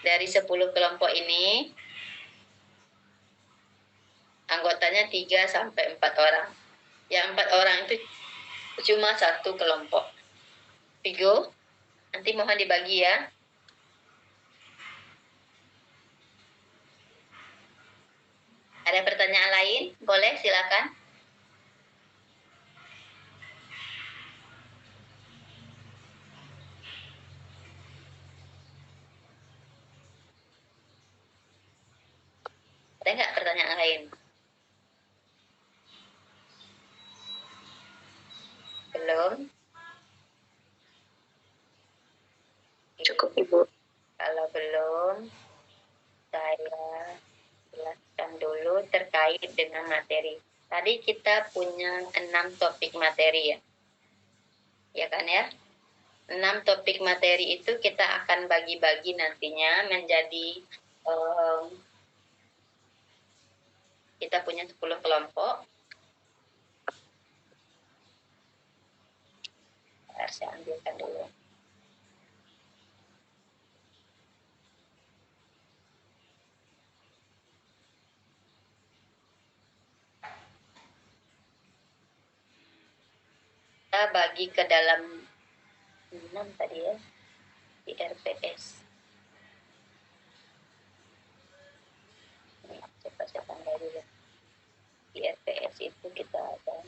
Dari 10 kelompok ini anggotanya 3 sampai 4 orang. Yang 4 orang itu cuma satu kelompok. Vigo, nanti mohon dibagi ya. Ada pertanyaan lain? Boleh, silakan. Ada nggak pertanyaan lain? Belum? Cukup Ibu. Kalau belum, saya jelaskan dulu terkait dengan materi. Tadi kita punya 6 topik materi ya. Ya kan ya? 6 topik materi itu kita akan bagi-bagi nantinya menjadi kita punya 10 kelompok. Harus saya ambilkan dulu. Kita bagi ke dalam 6 tadi ya, di RPS. Coba saya tanda dulu. Di RPS itu kita ada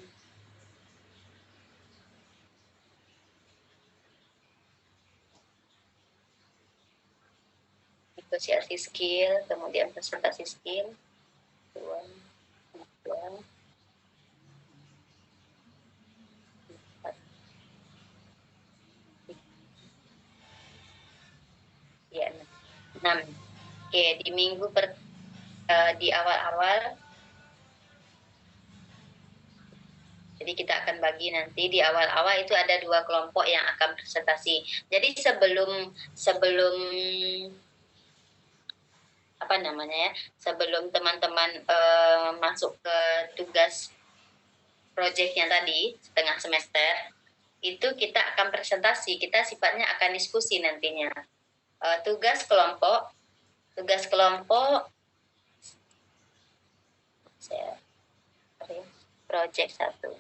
negosiasi skill, kemudian presentasi skill, dua, ya 6. Oke, di minggu di awal-awal, jadi kita akan bagi nanti di awal-awal itu ada 2 kelompok yang akan presentasi. Jadi sebelum apa namanya ya, sebelum teman-teman masuk ke tugas proyeknya tadi setengah semester, itu kita akan presentasi, kita sifatnya akan diskusi nantinya. Tugas kelompok saya project 1.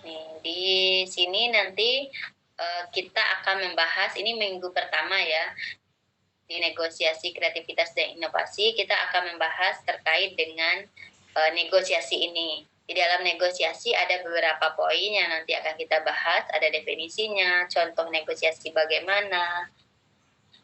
Nih, di sini nanti kita akan membahas, ini minggu pertama ya, di negosiasi kreativitas dan inovasi, kita akan membahas terkait dengan negosiasi ini. Di dalam negosiasi ada beberapa poin yang nanti akan kita bahas, ada definisinya, contoh negosiasi bagaimana,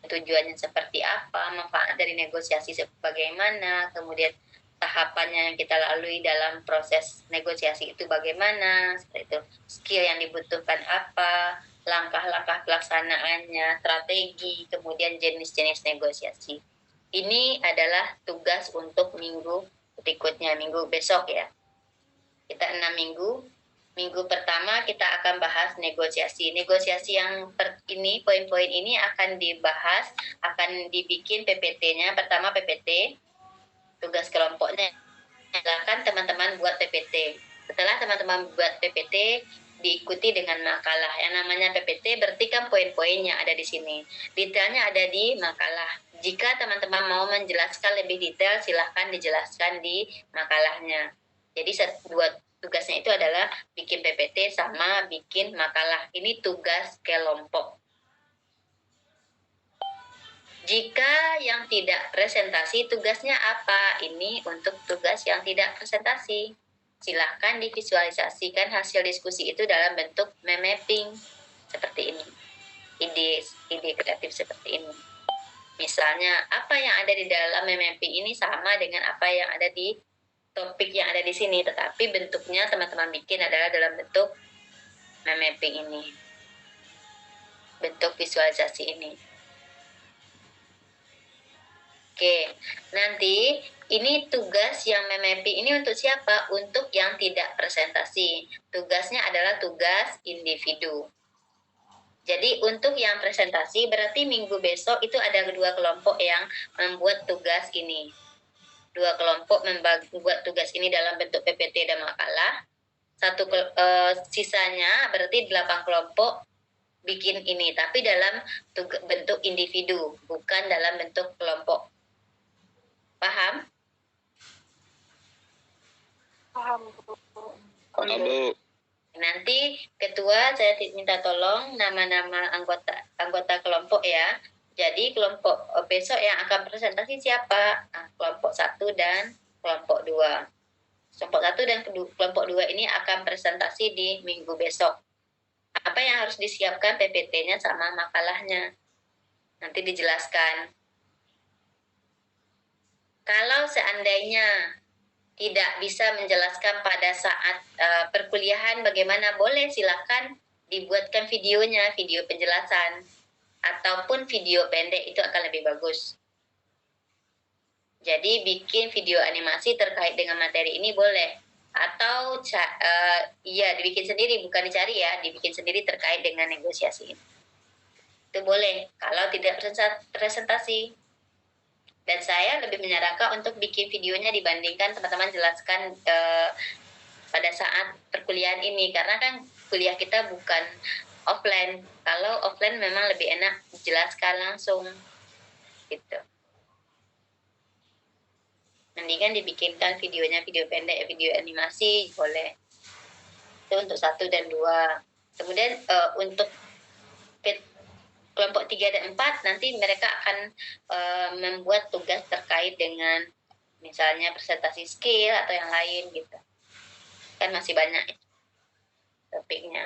tujuannya seperti apa, manfaat dari negosiasi sebagaimana, kemudian tahapannya yang kita lalui dalam proses negosiasi itu bagaimana, seperti itu, skill yang dibutuhkan apa, langkah-langkah pelaksanaannya, strategi, kemudian jenis-jenis negosiasi. Ini adalah tugas untuk minggu berikutnya, minggu besok ya. Kita 6 minggu. Minggu pertama kita akan bahas negosiasi. Negosiasi yang ini, poin-poin ini akan dibahas, akan dibikin PPT-nya. Pertama PPT, tugas kelompoknya. Silakan teman-teman buat PPT. Setelah teman-teman buat PPT, diikuti dengan makalah. Yang namanya PPT berarti kan poin-poin yang ada di sini. Detailnya ada di makalah. Jika teman-teman mau menjelaskan lebih detail, silahkan dijelaskan di makalahnya. Jadi dua tugasnya itu adalah bikin PPT sama bikin makalah. Ini tugas kelompok. Jika yang tidak presentasi, tugasnya apa? Ini untuk tugas yang tidak presentasi. Silahkan divisualisasikan hasil diskusi itu dalam bentuk mapping seperti ini. Ide kreatif seperti ini. Misalnya, apa yang ada di dalam mapping ini sama dengan apa yang ada di topik yang ada di sini, tetapi bentuknya teman-teman bikin adalah dalam bentuk mapping ini, bentuk visualisasi ini. Oke, nanti ini tugas yang memapping ini untuk siapa? Untuk yang tidak presentasi. Tugasnya adalah tugas individu. Jadi untuk yang presentasi berarti minggu besok itu ada 2 kelompok yang membuat tugas ini. 2 kelompok membuat tugas ini dalam bentuk PPT dan makalah. Sisanya berarti 8 kelompok bikin ini, tapi dalam bentuk individu, bukan dalam bentuk kelompok. Paham? Paham. Bu. Nanti ketua saya minta tolong nama-nama anggota kelompok ya. Jadi kelompok besok yang akan presentasi siapa? Nah, kelompok 1 dan kelompok 2. Kelompok 1 dan kelompok 2 ini akan presentasi di minggu besok. Apa yang harus disiapkan PPT-nya sama makalahnya. Nanti dijelaskan. Kalau seandainya tidak bisa menjelaskan pada saat perkuliahan bagaimana, boleh silakan dibuatkan videonya, video penjelasan ataupun video pendek, itu akan lebih bagus. Jadi bikin video animasi terkait dengan materi ini boleh, atau dibikin sendiri, bukan dicari ya, dibikin sendiri terkait dengan negosiasi. Itu boleh kalau tidak presentasi. Dan saya lebih menyarankan untuk bikin videonya dibandingkan teman-teman jelaskan pada saat perkuliahan ini, karena kan kuliah kita bukan offline. Kalau offline memang lebih enak jelaskan langsung gitu. Mendingan dibikinkan videonya, video pendek, video animasi boleh. Itu untuk 1 dan 2. Kemudian untuk kelompok 3 dan 4 nanti mereka akan membuat tugas terkait dengan misalnya presentasi skill atau yang lain gitu. Kan masih banyak topiknya.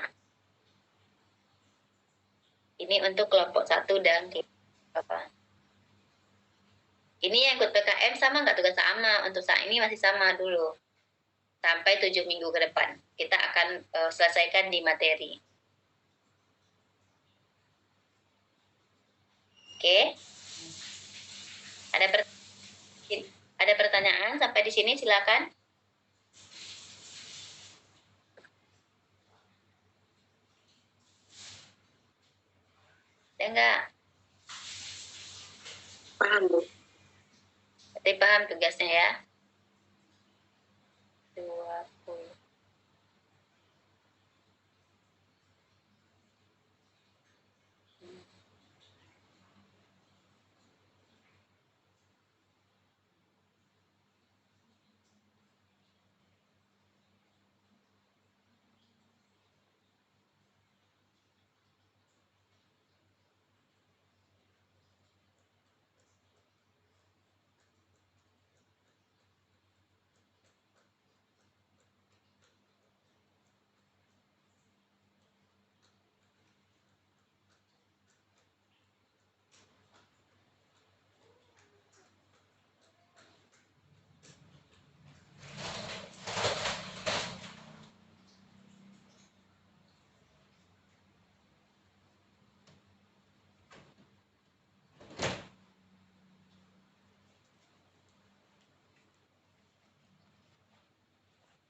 Ini untuk kelompok 1 dan apa? Ini yang ikut PKM sama nggak? Tugas sama. Untuk saat ini masih sama dulu. Sampai 7 minggu ke depan. Kita akan selesaikan di materi. Oke. Ada pertanyaan sampai di sini, silakan. Ada enggak? Paham, Bu. Berarti paham tugasnya ya. 20.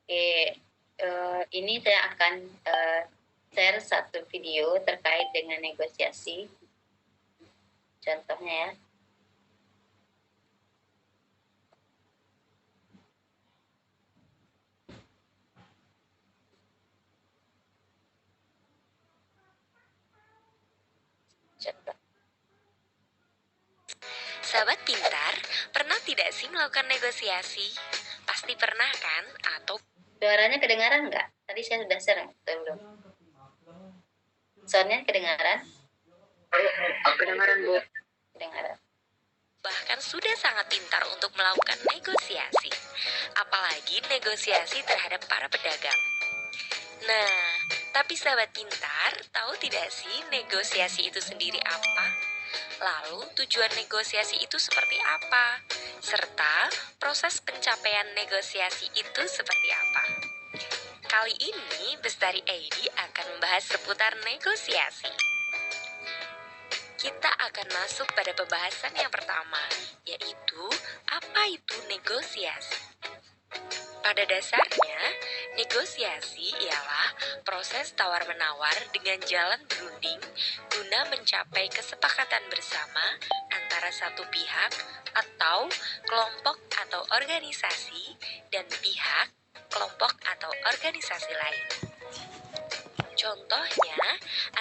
Oke, ini saya akan share satu video terkait dengan negosiasi. Contohnya ya. Contoh. Sahabat pintar, pernah tidak sih melakukan negosiasi? Pasti pernah kan? Atau Suaranya kedengaran nggak? Tadi saya sudah share atau belum? Soundnya kedengaran? Kedengaran, Bu. Kedengaran. bahkan sudah sangat pintar untuk melakukan negosiasi. Apalagi negosiasi terhadap para pedagang. Nah, tapi sahabat pintar, tahu tidak sih negosiasi itu sendiri apa? Lalu tujuan negosiasi itu seperti apa? Serta proses pencapaian negosiasi itu seperti apa? Kali ini Bestari ID akan membahas seputar negosiasi. kita akan masuk pada pembahasan yang pertama, yaitu apa itu negosiasi. Pada dasarnya, negosiasi ialah proses tawar-menawar dengan jalan berunding guna mencapai kesepakatan bersama antara satu pihak atau kelompok atau organisasi dan pihak, kelompok atau organisasi lain. Contohnya,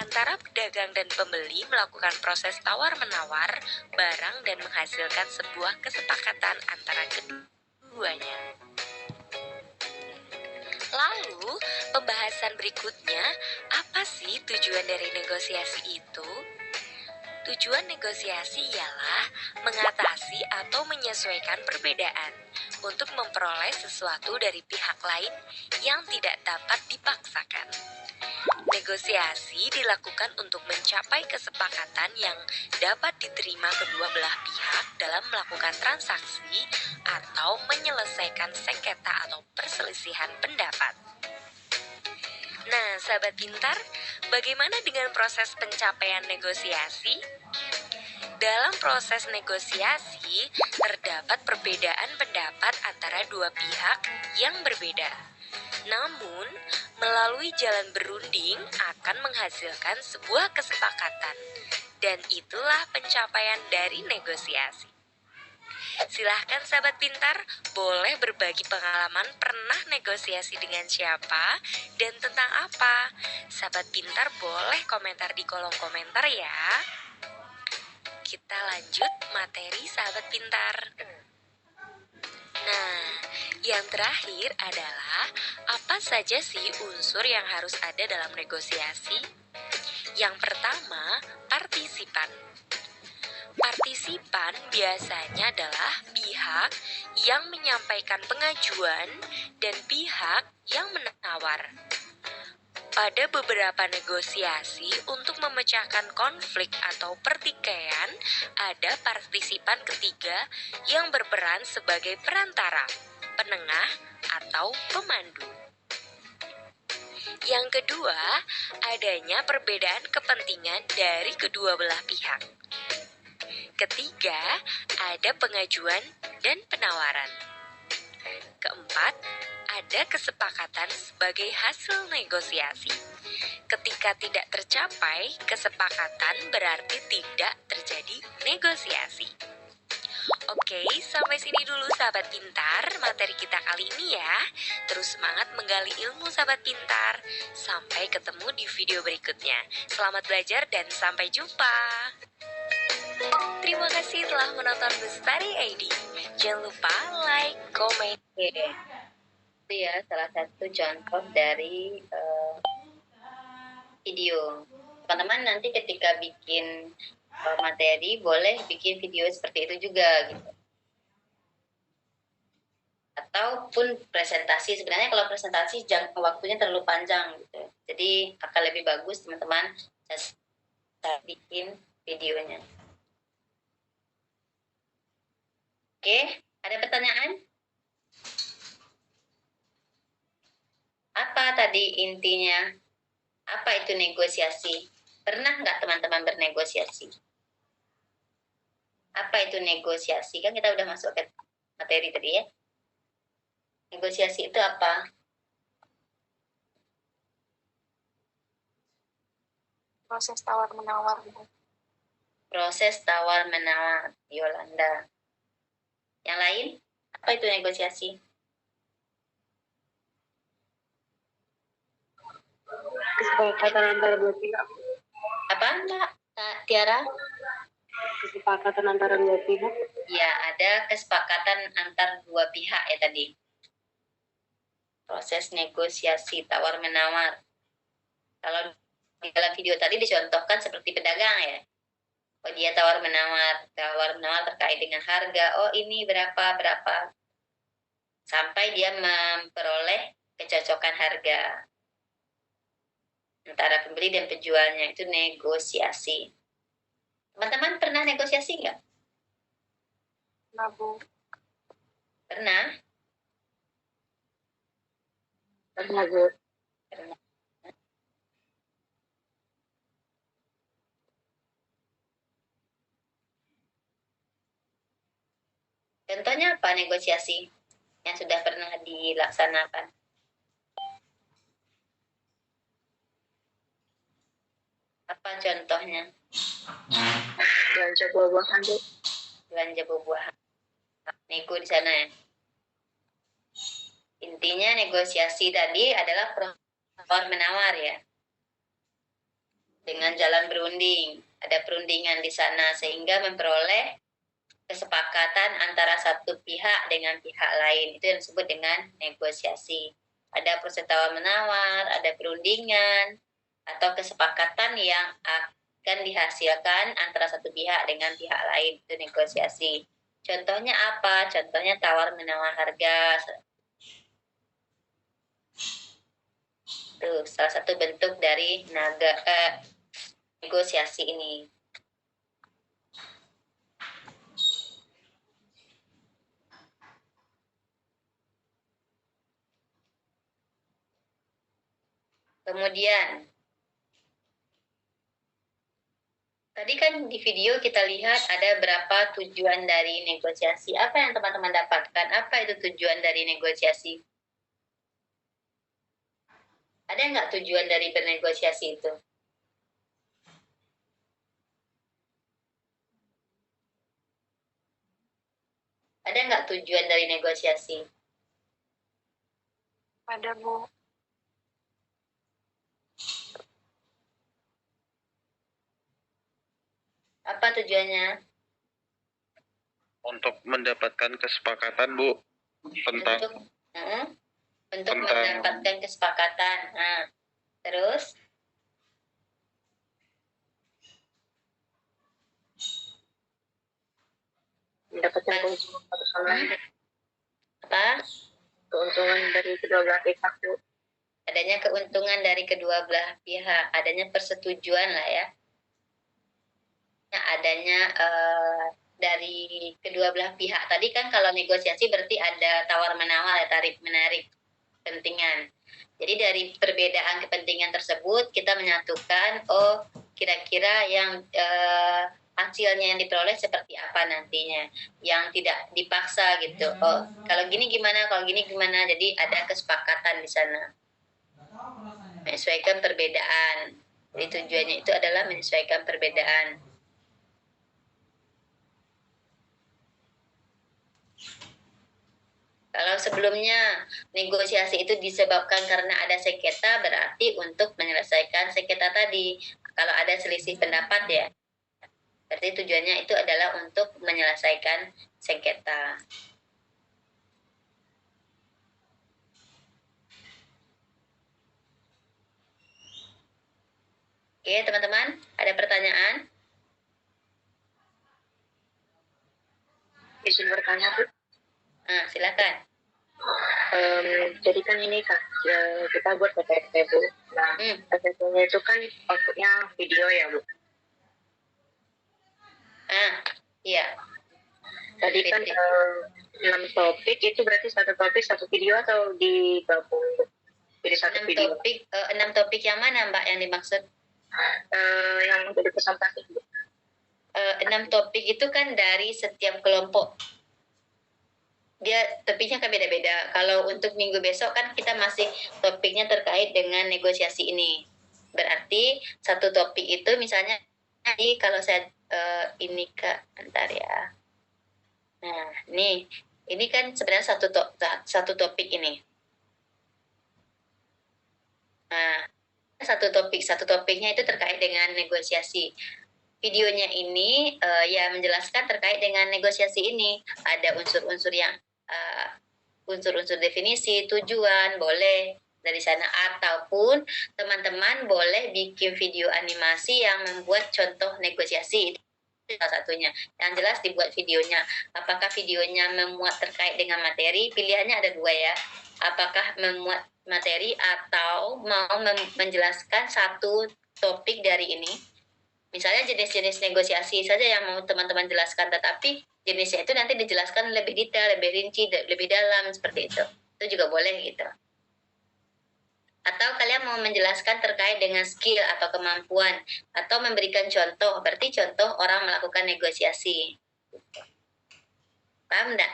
antara pedagang dan pembeli melakukan proses tawar-menawar barang dan menghasilkan sebuah kesepakatan antara keduanya. Lalu, pembahasan berikutnya, apa sih tujuan dari negosiasi itu? Tujuan negosiasi ialah mengatasi atau menyesuaikan perbedaan untuk memperoleh sesuatu dari pihak lain yang tidak dapat dipaksakan. Negosiasi dilakukan untuk mencapai kesepakatan yang dapat diterima kedua belah pihak dalam melakukan transaksi atau menyelesaikan sengketa atau perselisihan pendapat. Nah, sahabat pintar, bagaimana dengan proses pencapaian negosiasi? Dalam proses negosiasi, terdapat perbedaan pendapat antara dua pihak yang berbeda. Namun, melalui jalan berunding akan menghasilkan sebuah kesepakatan, dan itulah pencapaian dari negosiasi. Silahkan sahabat pintar, boleh berbagi pengalaman pernah negosiasi dengan siapa dan tentang apa. Sahabat pintar boleh komentar di kolom komentar ya. Kita lanjut materi sahabat pintar. Nah, yang terakhir adalah apa saja sih unsur yang harus ada dalam negosiasi? Yang pertama, partisipan. Partisipan biasanya adalah pihak yang menyampaikan pengajuan dan pihak yang menawar. Pada beberapa negosiasi untuk memecahkan konflik atau pertikaian, ada partisipan ketiga yang berperan sebagai perantara, penengah, atau pemandu. Yang kedua, adanya perbedaan kepentingan dari kedua belah pihak. Ketiga, ada pengajuan dan penawaran. Keempat, ada kesepakatan sebagai hasil negosiasi. Ketika tidak tercapai kesepakatan berarti tidak terjadi negosiasi. Oke, sampai sini dulu sahabat pintar materi kita kali ini ya. Terus semangat menggali ilmu sahabat pintar. Sampai ketemu di video berikutnya. Selamat belajar dan sampai jumpa. Terima kasih telah menonton Bestari ID. Jangan lupa like, komen. Itu ya salah satu contoh dari video. Teman-teman nanti ketika bikin materi boleh bikin video seperti itu juga gitu. Ataupun presentasi, sebenarnya kalau presentasi waktunya terlalu panjang gitu. Jadi akan lebih bagus teman-teman saya bikin videonya. Oke, ada pertanyaan? Apa tadi intinya? Apa itu negosiasi? Pernah nggak teman-teman bernegosiasi? Apa itu negosiasi? Kan kita udah masuk ke materi tadi ya. Negosiasi itu apa? Proses tawar-menawar. Proses tawar-menawar, Yolanda. Yang lain, apa itu negosiasi? Kesepakatan antara dua pihak. Apa, Mbak Tiara? Kesepakatan antara dua pihak. Ya, ada kesepakatan antar dua pihak ya tadi. Proses negosiasi tawar-menawar. Kalau di dalam video tadi dicontohkan seperti pedagang ya. Oh, dia tawar-menawar terkait dengan harga. Oh, ini berapa. Sampai dia memperoleh kecocokan harga antara pembeli dan penjualnya. Itu negosiasi. Teman-teman pernah negosiasi nggak? Nah, Bu. Pernah? Pernah, Bu. Pernah. Contohnya apa negosiasi yang sudah pernah dilaksanakan? Apa contohnya? Belanja buah-buahan, Bu. Belanja buah-buahan. Nego di sana ya. Intinya negosiasi tadi adalah tawar menawar ya. Dengan jalan berunding, ada perundingan di sana sehingga memperoleh kesepakatan antara satu pihak dengan pihak lain. Itu yang disebut dengan negosiasi. Ada proses tawar menawar, ada perundingan atau kesepakatan yang akan dihasilkan antara satu pihak dengan pihak lain, itu negosiasi. Contohnya apa? Contohnya tawar menawar harga. Itu salah satu bentuk dari negosiasi ini. Kemudian, tadi kan di video kita lihat ada berapa tujuan dari negosiasi. Apa yang teman-teman dapatkan? Apa itu tujuan dari negosiasi? Ada nggak tujuan dari bernegosiasi itu? Ada nggak tujuan dari negosiasi? Ada, Bu. Apa tujuannya? Untuk mendapatkan kesepakatan, Bu, tentang Untuk mendapatkan kesepakatan. Nah, terus? Mendapatkan keuntungan satu sama lain. Apa? Keuntungan dari kedua belah pihak, Bu. Adanya keuntungan dari kedua belah pihak, adanya persetujuan lah ya. Adanya dari kedua belah pihak. Tadi kan kalau negosiasi berarti ada tawar-menawar, tarik menarik kepentingan. Jadi dari perbedaan kepentingan tersebut kita menyatukan, oh kira-kira yang hasilnya yang diperoleh seperti apa nantinya, yang tidak dipaksa gitu. Oh kalau gini gimana, kalau gini gimana. Jadi ada kesepakatan di sana. Menyesuaikan perbedaan. Jadi tujuannya itu adalah menyesuaikan perbedaan. Kalau sebelumnya negosiasi itu disebabkan karena ada sengketa, berarti untuk menyelesaikan sengketa tadi. Kalau ada selisih pendapat ya, berarti tujuannya itu adalah untuk menyelesaikan sengketa. Oke teman-teman, ada pertanyaan? Izin bertanya, Bu. Nah, silakan. Jadi kan ini Kak, kita buat PPT, Bu. Nah, PPT-nya itu kan outputnya video ya, Bu. Iya. Tadi kan 6 topik, itu berarti satu topik, satu video atau digabung? Jadi satu video. 6 topik yang mana Mbak yang dimaksud? Yang jadi presentasi, Bu. 6 topik itu kan dari setiap kelompok. Dia topiknya kan beda-beda. Kalau untuk minggu besok kan kita masih topiknya terkait dengan negosiasi ini. Berarti satu topik itu misalnya kalau saya ini Kak, bentar ya. Nah, ini kan sebenarnya satu topik ini. Nah, satu topiknya itu terkait dengan negosiasi. Videonya ini ya menjelaskan terkait dengan negosiasi ini. Ada unsur-unsur yang unsur-unsur definisi, tujuan, boleh dari sana, ataupun teman-teman boleh bikin video animasi yang membuat contoh negosiasi. Itu salah satunya. Yang jelas dibuat videonya. Apakah videonya memuat terkait dengan materi? Pilihannya ada 2 ya. Apakah memuat materi atau mau menjelaskan satu topik dari ini. Misalnya jenis-jenis negosiasi saja yang mau teman-teman jelaskan, tetapi jenisnya itu nanti dijelaskan lebih detail, lebih rinci, lebih dalam, seperti itu. Itu juga boleh gitu. Atau kalian mau menjelaskan terkait dengan skill atau kemampuan, atau memberikan contoh, berarti contoh orang melakukan negosiasi. Paham enggak?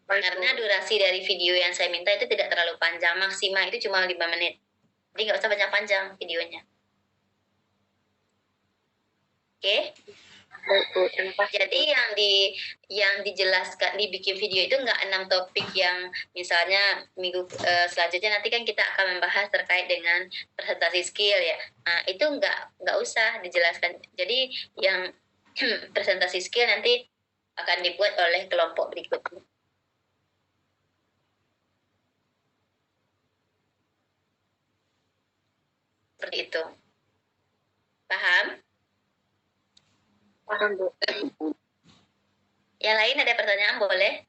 Karena durasi dari video yang saya minta itu tidak terlalu panjang, maksimal itu cuma 5 menit. Jadi nggak usah panjang-panjang videonya. Oke? Jadi yang dijelaskan dibikin video itu nggak 6 topik yang misalnya minggu selanjutnya nanti kan kita akan membahas terkait dengan presentasi skill ya. Nah, itu nggak usah dijelaskan. Jadi yang presentasi skill nanti akan dibuat oleh kelompok berikutnya. Seperti itu. Paham? Paham, Bu. Yang lain ada pertanyaan boleh?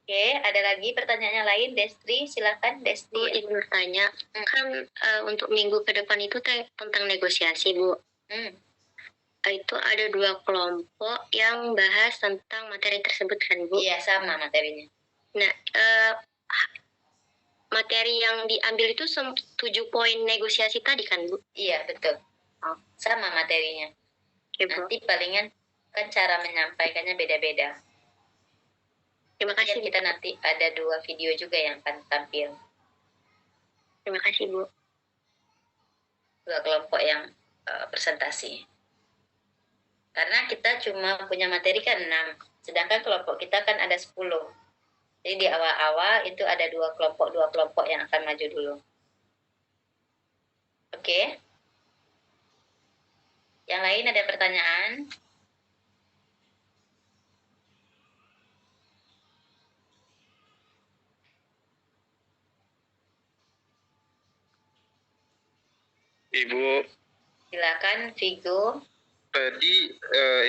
Oke, ada lagi pertanyaan yang lain, Destri, silakan Destri. Bu, ingin bertanya, kan untuk minggu ke depan itu tentang negosiasi, Bu. Itu ada 2 kelompok yang bahas tentang materi tersebut kan, Bu? Iya, sama materinya. Nah, materi yang diambil itu 7 poin negosiasi tadi kan, Bu? Iya, betul. Sama materinya. Oke, Bu. Nanti palingan kan cara menyampaikannya beda-beda. Terima kasih. Kita nanti ada 2 video juga yang akan tampil. Terima kasih, Bu. 2 kelompok yang presentasi. Karena kita cuma punya materi kan 6, sedangkan kelompok kita kan ada 10. Jadi di awal-awal itu ada 2 kelompok yang akan maju dulu. Oke? Yang lain ada pertanyaan? Ibu, Silakan Vigo. tadi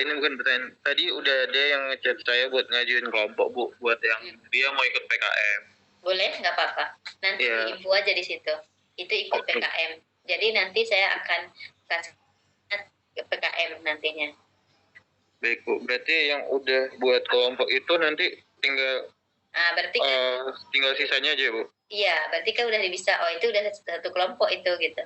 ini bukan pertanyaan. Tadi udah ada yang ngechat saya buat ngajuin kelompok, Bu, buat yang dia mau ikut PKM. Boleh, nggak apa-apa. Nanti info aja di situ. Itu ikut PKM. Jadi nanti saya akan kasih ke PKM nantinya. Baik, Bu. Berarti yang udah buat kelompok itu nanti tinggal berarti kan, tinggal sisanya aja, Bu. Iya, berarti kan udah bisa. Oh, itu udah satu kelompok itu gitu.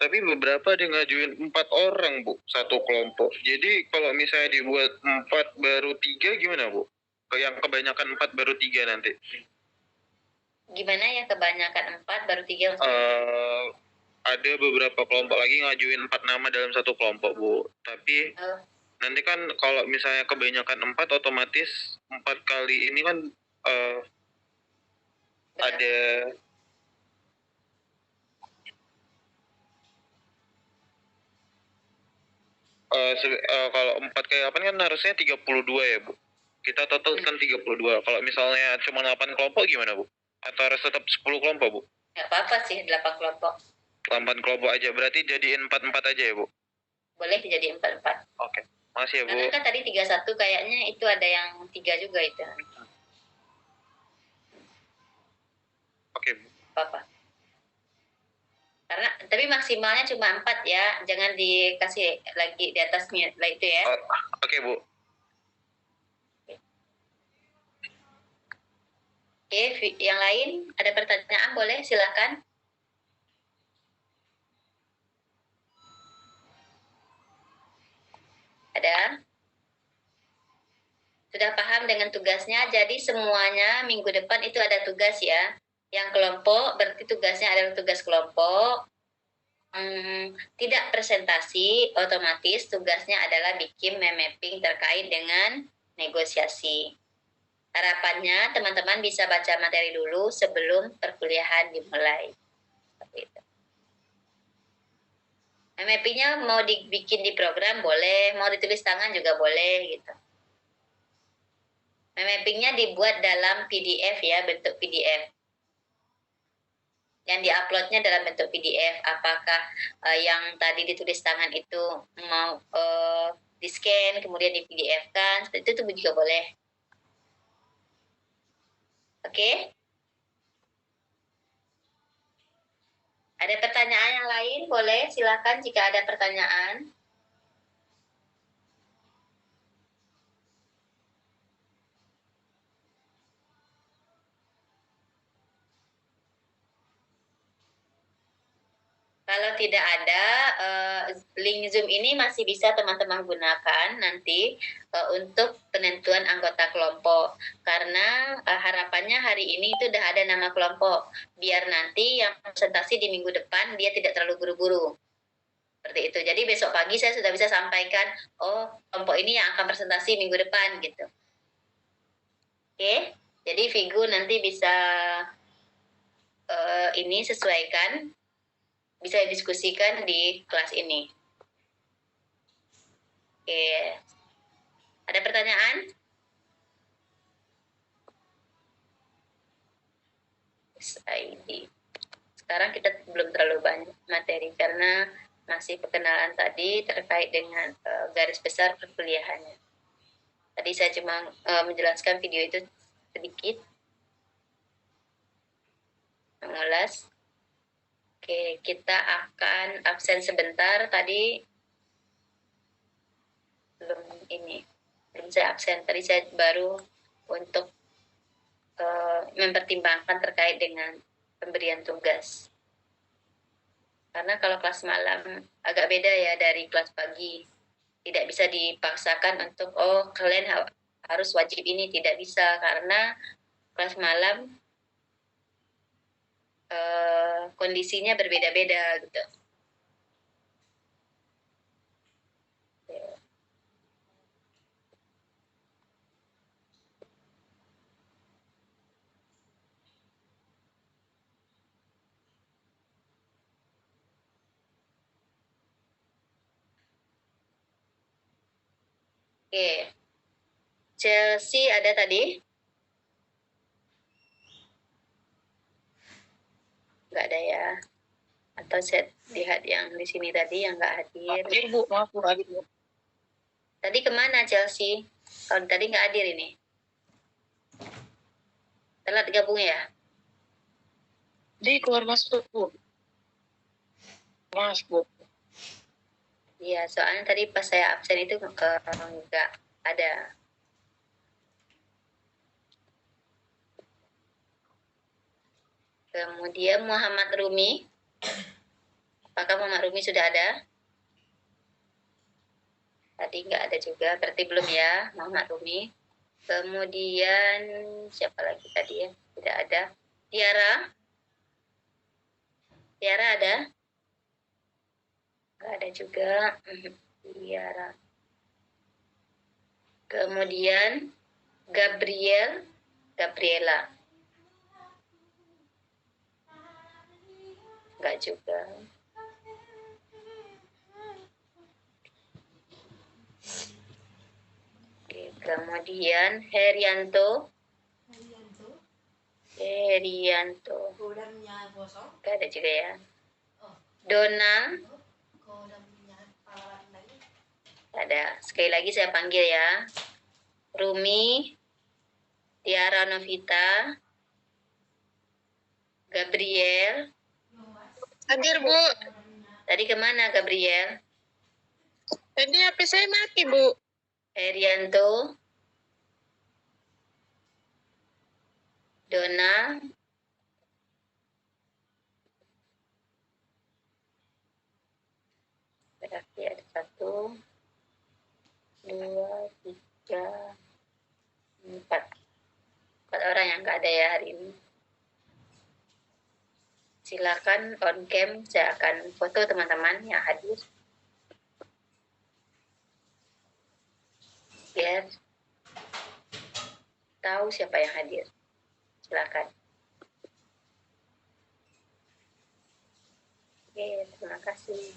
Tapi beberapa dia ngajuin 4 orang, Bu, satu kelompok. Jadi kalau misalnya dibuat 4 baru 3 gimana, Bu? Yang kebanyakan 4 baru 3 nanti. Gimana ya kebanyakan 4 baru 3? Ada beberapa kelompok lagi ngajuin 4 nama dalam satu kelompok, Bu. Tapi nanti kan kalau misalnya kebanyakan 4 otomatis 4 kali ini kan ada kalau 4 kayak apa kan harusnya 32 ya, Bu. Kita total kan 32. Kalau misalnya cuma 8 kelompok gimana, Bu? Atau harus tetap 10 kelompok, Bu? Nggak apa-apa sih, 8 kelompok. 8 kelompok aja, berarti jadiin 4-4 aja ya, Bu? Boleh dijadiin 4-4. Oke, makasih ya, Bu. Karena kan tadi 31 kayaknya itu ada yang 3 juga itu. Oke, Bu. Apa-apa. Karena tapi maksimalnya cuma 4 ya, jangan dikasih lagi di atasnya lah itu ya. Oke, Bu. Oke, yang lain ada pertanyaan boleh silakan. Ada? Sudah paham dengan tugasnya, jadi semuanya minggu depan itu ada tugas ya. Yang kelompok berarti tugasnya adalah tugas kelompok. Tidak presentasi, otomatis tugasnya adalah bikin mapping terkait dengan negosiasi. Harapannya teman-teman bisa baca materi dulu sebelum perkuliahan dimulai. Seperti itu. Mappingnya mau dibikin di program boleh, mau ditulis tangan juga boleh gitu. Mappingnya dibuat dalam PDF ya, bentuk PDF. Yang diuploadnya dalam bentuk PDF. Apakah yang tadi ditulis tangan itu mau di-scan kemudian di PDF kan, seperti itu juga boleh. Oke? Ada pertanyaan yang lain? Boleh, silakan jika ada pertanyaan. Kalau tidak ada, link Zoom ini masih bisa teman-teman gunakan nanti untuk penentuan anggota kelompok. Karena harapannya hari ini itu udah ada nama kelompok. Biar nanti yang presentasi di minggu depan dia tidak terlalu buru-buru. Seperti itu. Jadi besok pagi saya sudah bisa sampaikan, oh kelompok ini yang akan presentasi minggu depan gitu. Oke, jadi Vigu nanti bisa ini sesuaikan, bisa diskusikan di kelas ini. Oke, ada pertanyaan? ID. Sekarang kita belum terlalu banyak materi karena masih perkenalan tadi terkait dengan garis besar perkuliahannya. Tadi saya cuma menjelaskan video itu sedikit, mengulas. Oke, kita akan absen sebentar. Tadi belum saya absen. Tadi saya baru untuk mempertimbangkan terkait dengan pemberian tugas. Karena kalau kelas malam agak beda ya dari kelas pagi. Tidak bisa dipaksakan untuk, oh kalian harus wajib ini. Tidak bisa, karena kelas malam kondisinya berbeda-beda gitu. Oke, Chelsea ada tadi? Nggak ada ya? Atau saya lihat yang di sini tadi yang nggak hadir? Hadir Bu, maaf Bu, hadir Bu. Tadi kemana Chelsea? Kalau tadi nggak hadir ini? Telat gabung ya? Di keluar masuk Bu. Mas Bu. Iya, soalnya tadi pas saya absen itu nggak ada. Kemudian Muhammad Rumi. Apakah Muhammad Rumi sudah ada? Tadi nggak ada juga, berarti belum ya Muhammad Rumi. Kemudian siapa lagi tadi ya? Tidak ada. Tiara? Tiara ada? Nggak ada juga. Tiara. Kemudian Gabriela. Nggak juga. Oke, kemudian Herianto. Nggak ada juga ya. Dona. Ada. Sekali lagi saya panggil ya. Rumi, Tiara Novita, Gabriel. Hadir Bu. Tadi kemana Gabriel? Tadi HP saya mati Bu. Herianto, Dona, berarti ada 1, 2, 3, 4 orang yang nggak ada ya hari ini. Silakan on cam, saya akan foto teman-teman yang hadir biar tahu siapa yang hadir. Silakan. Oke, terima kasih.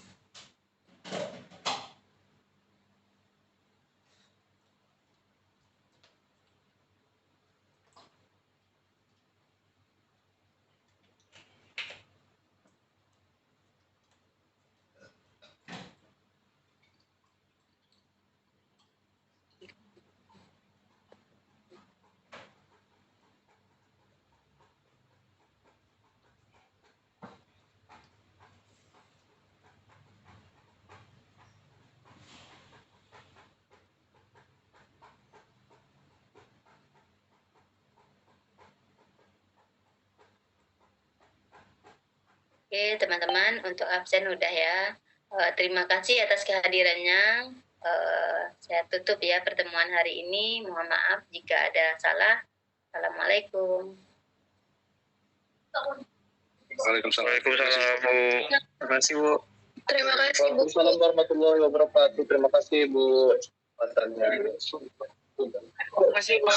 Oke, teman-teman, untuk absen udah ya. Terima kasih atas kehadirannya. Saya tutup ya pertemuan hari ini. Mohon maaf jika ada salah. Assalamualaikum. Waalaikumsalam, Bu. Terima kasih, Bu. Terima kasih, Bu. Assalamualaikum warahmatullahi wabarakatuh. Terima kasih, Bu. Terima kasih, Bu.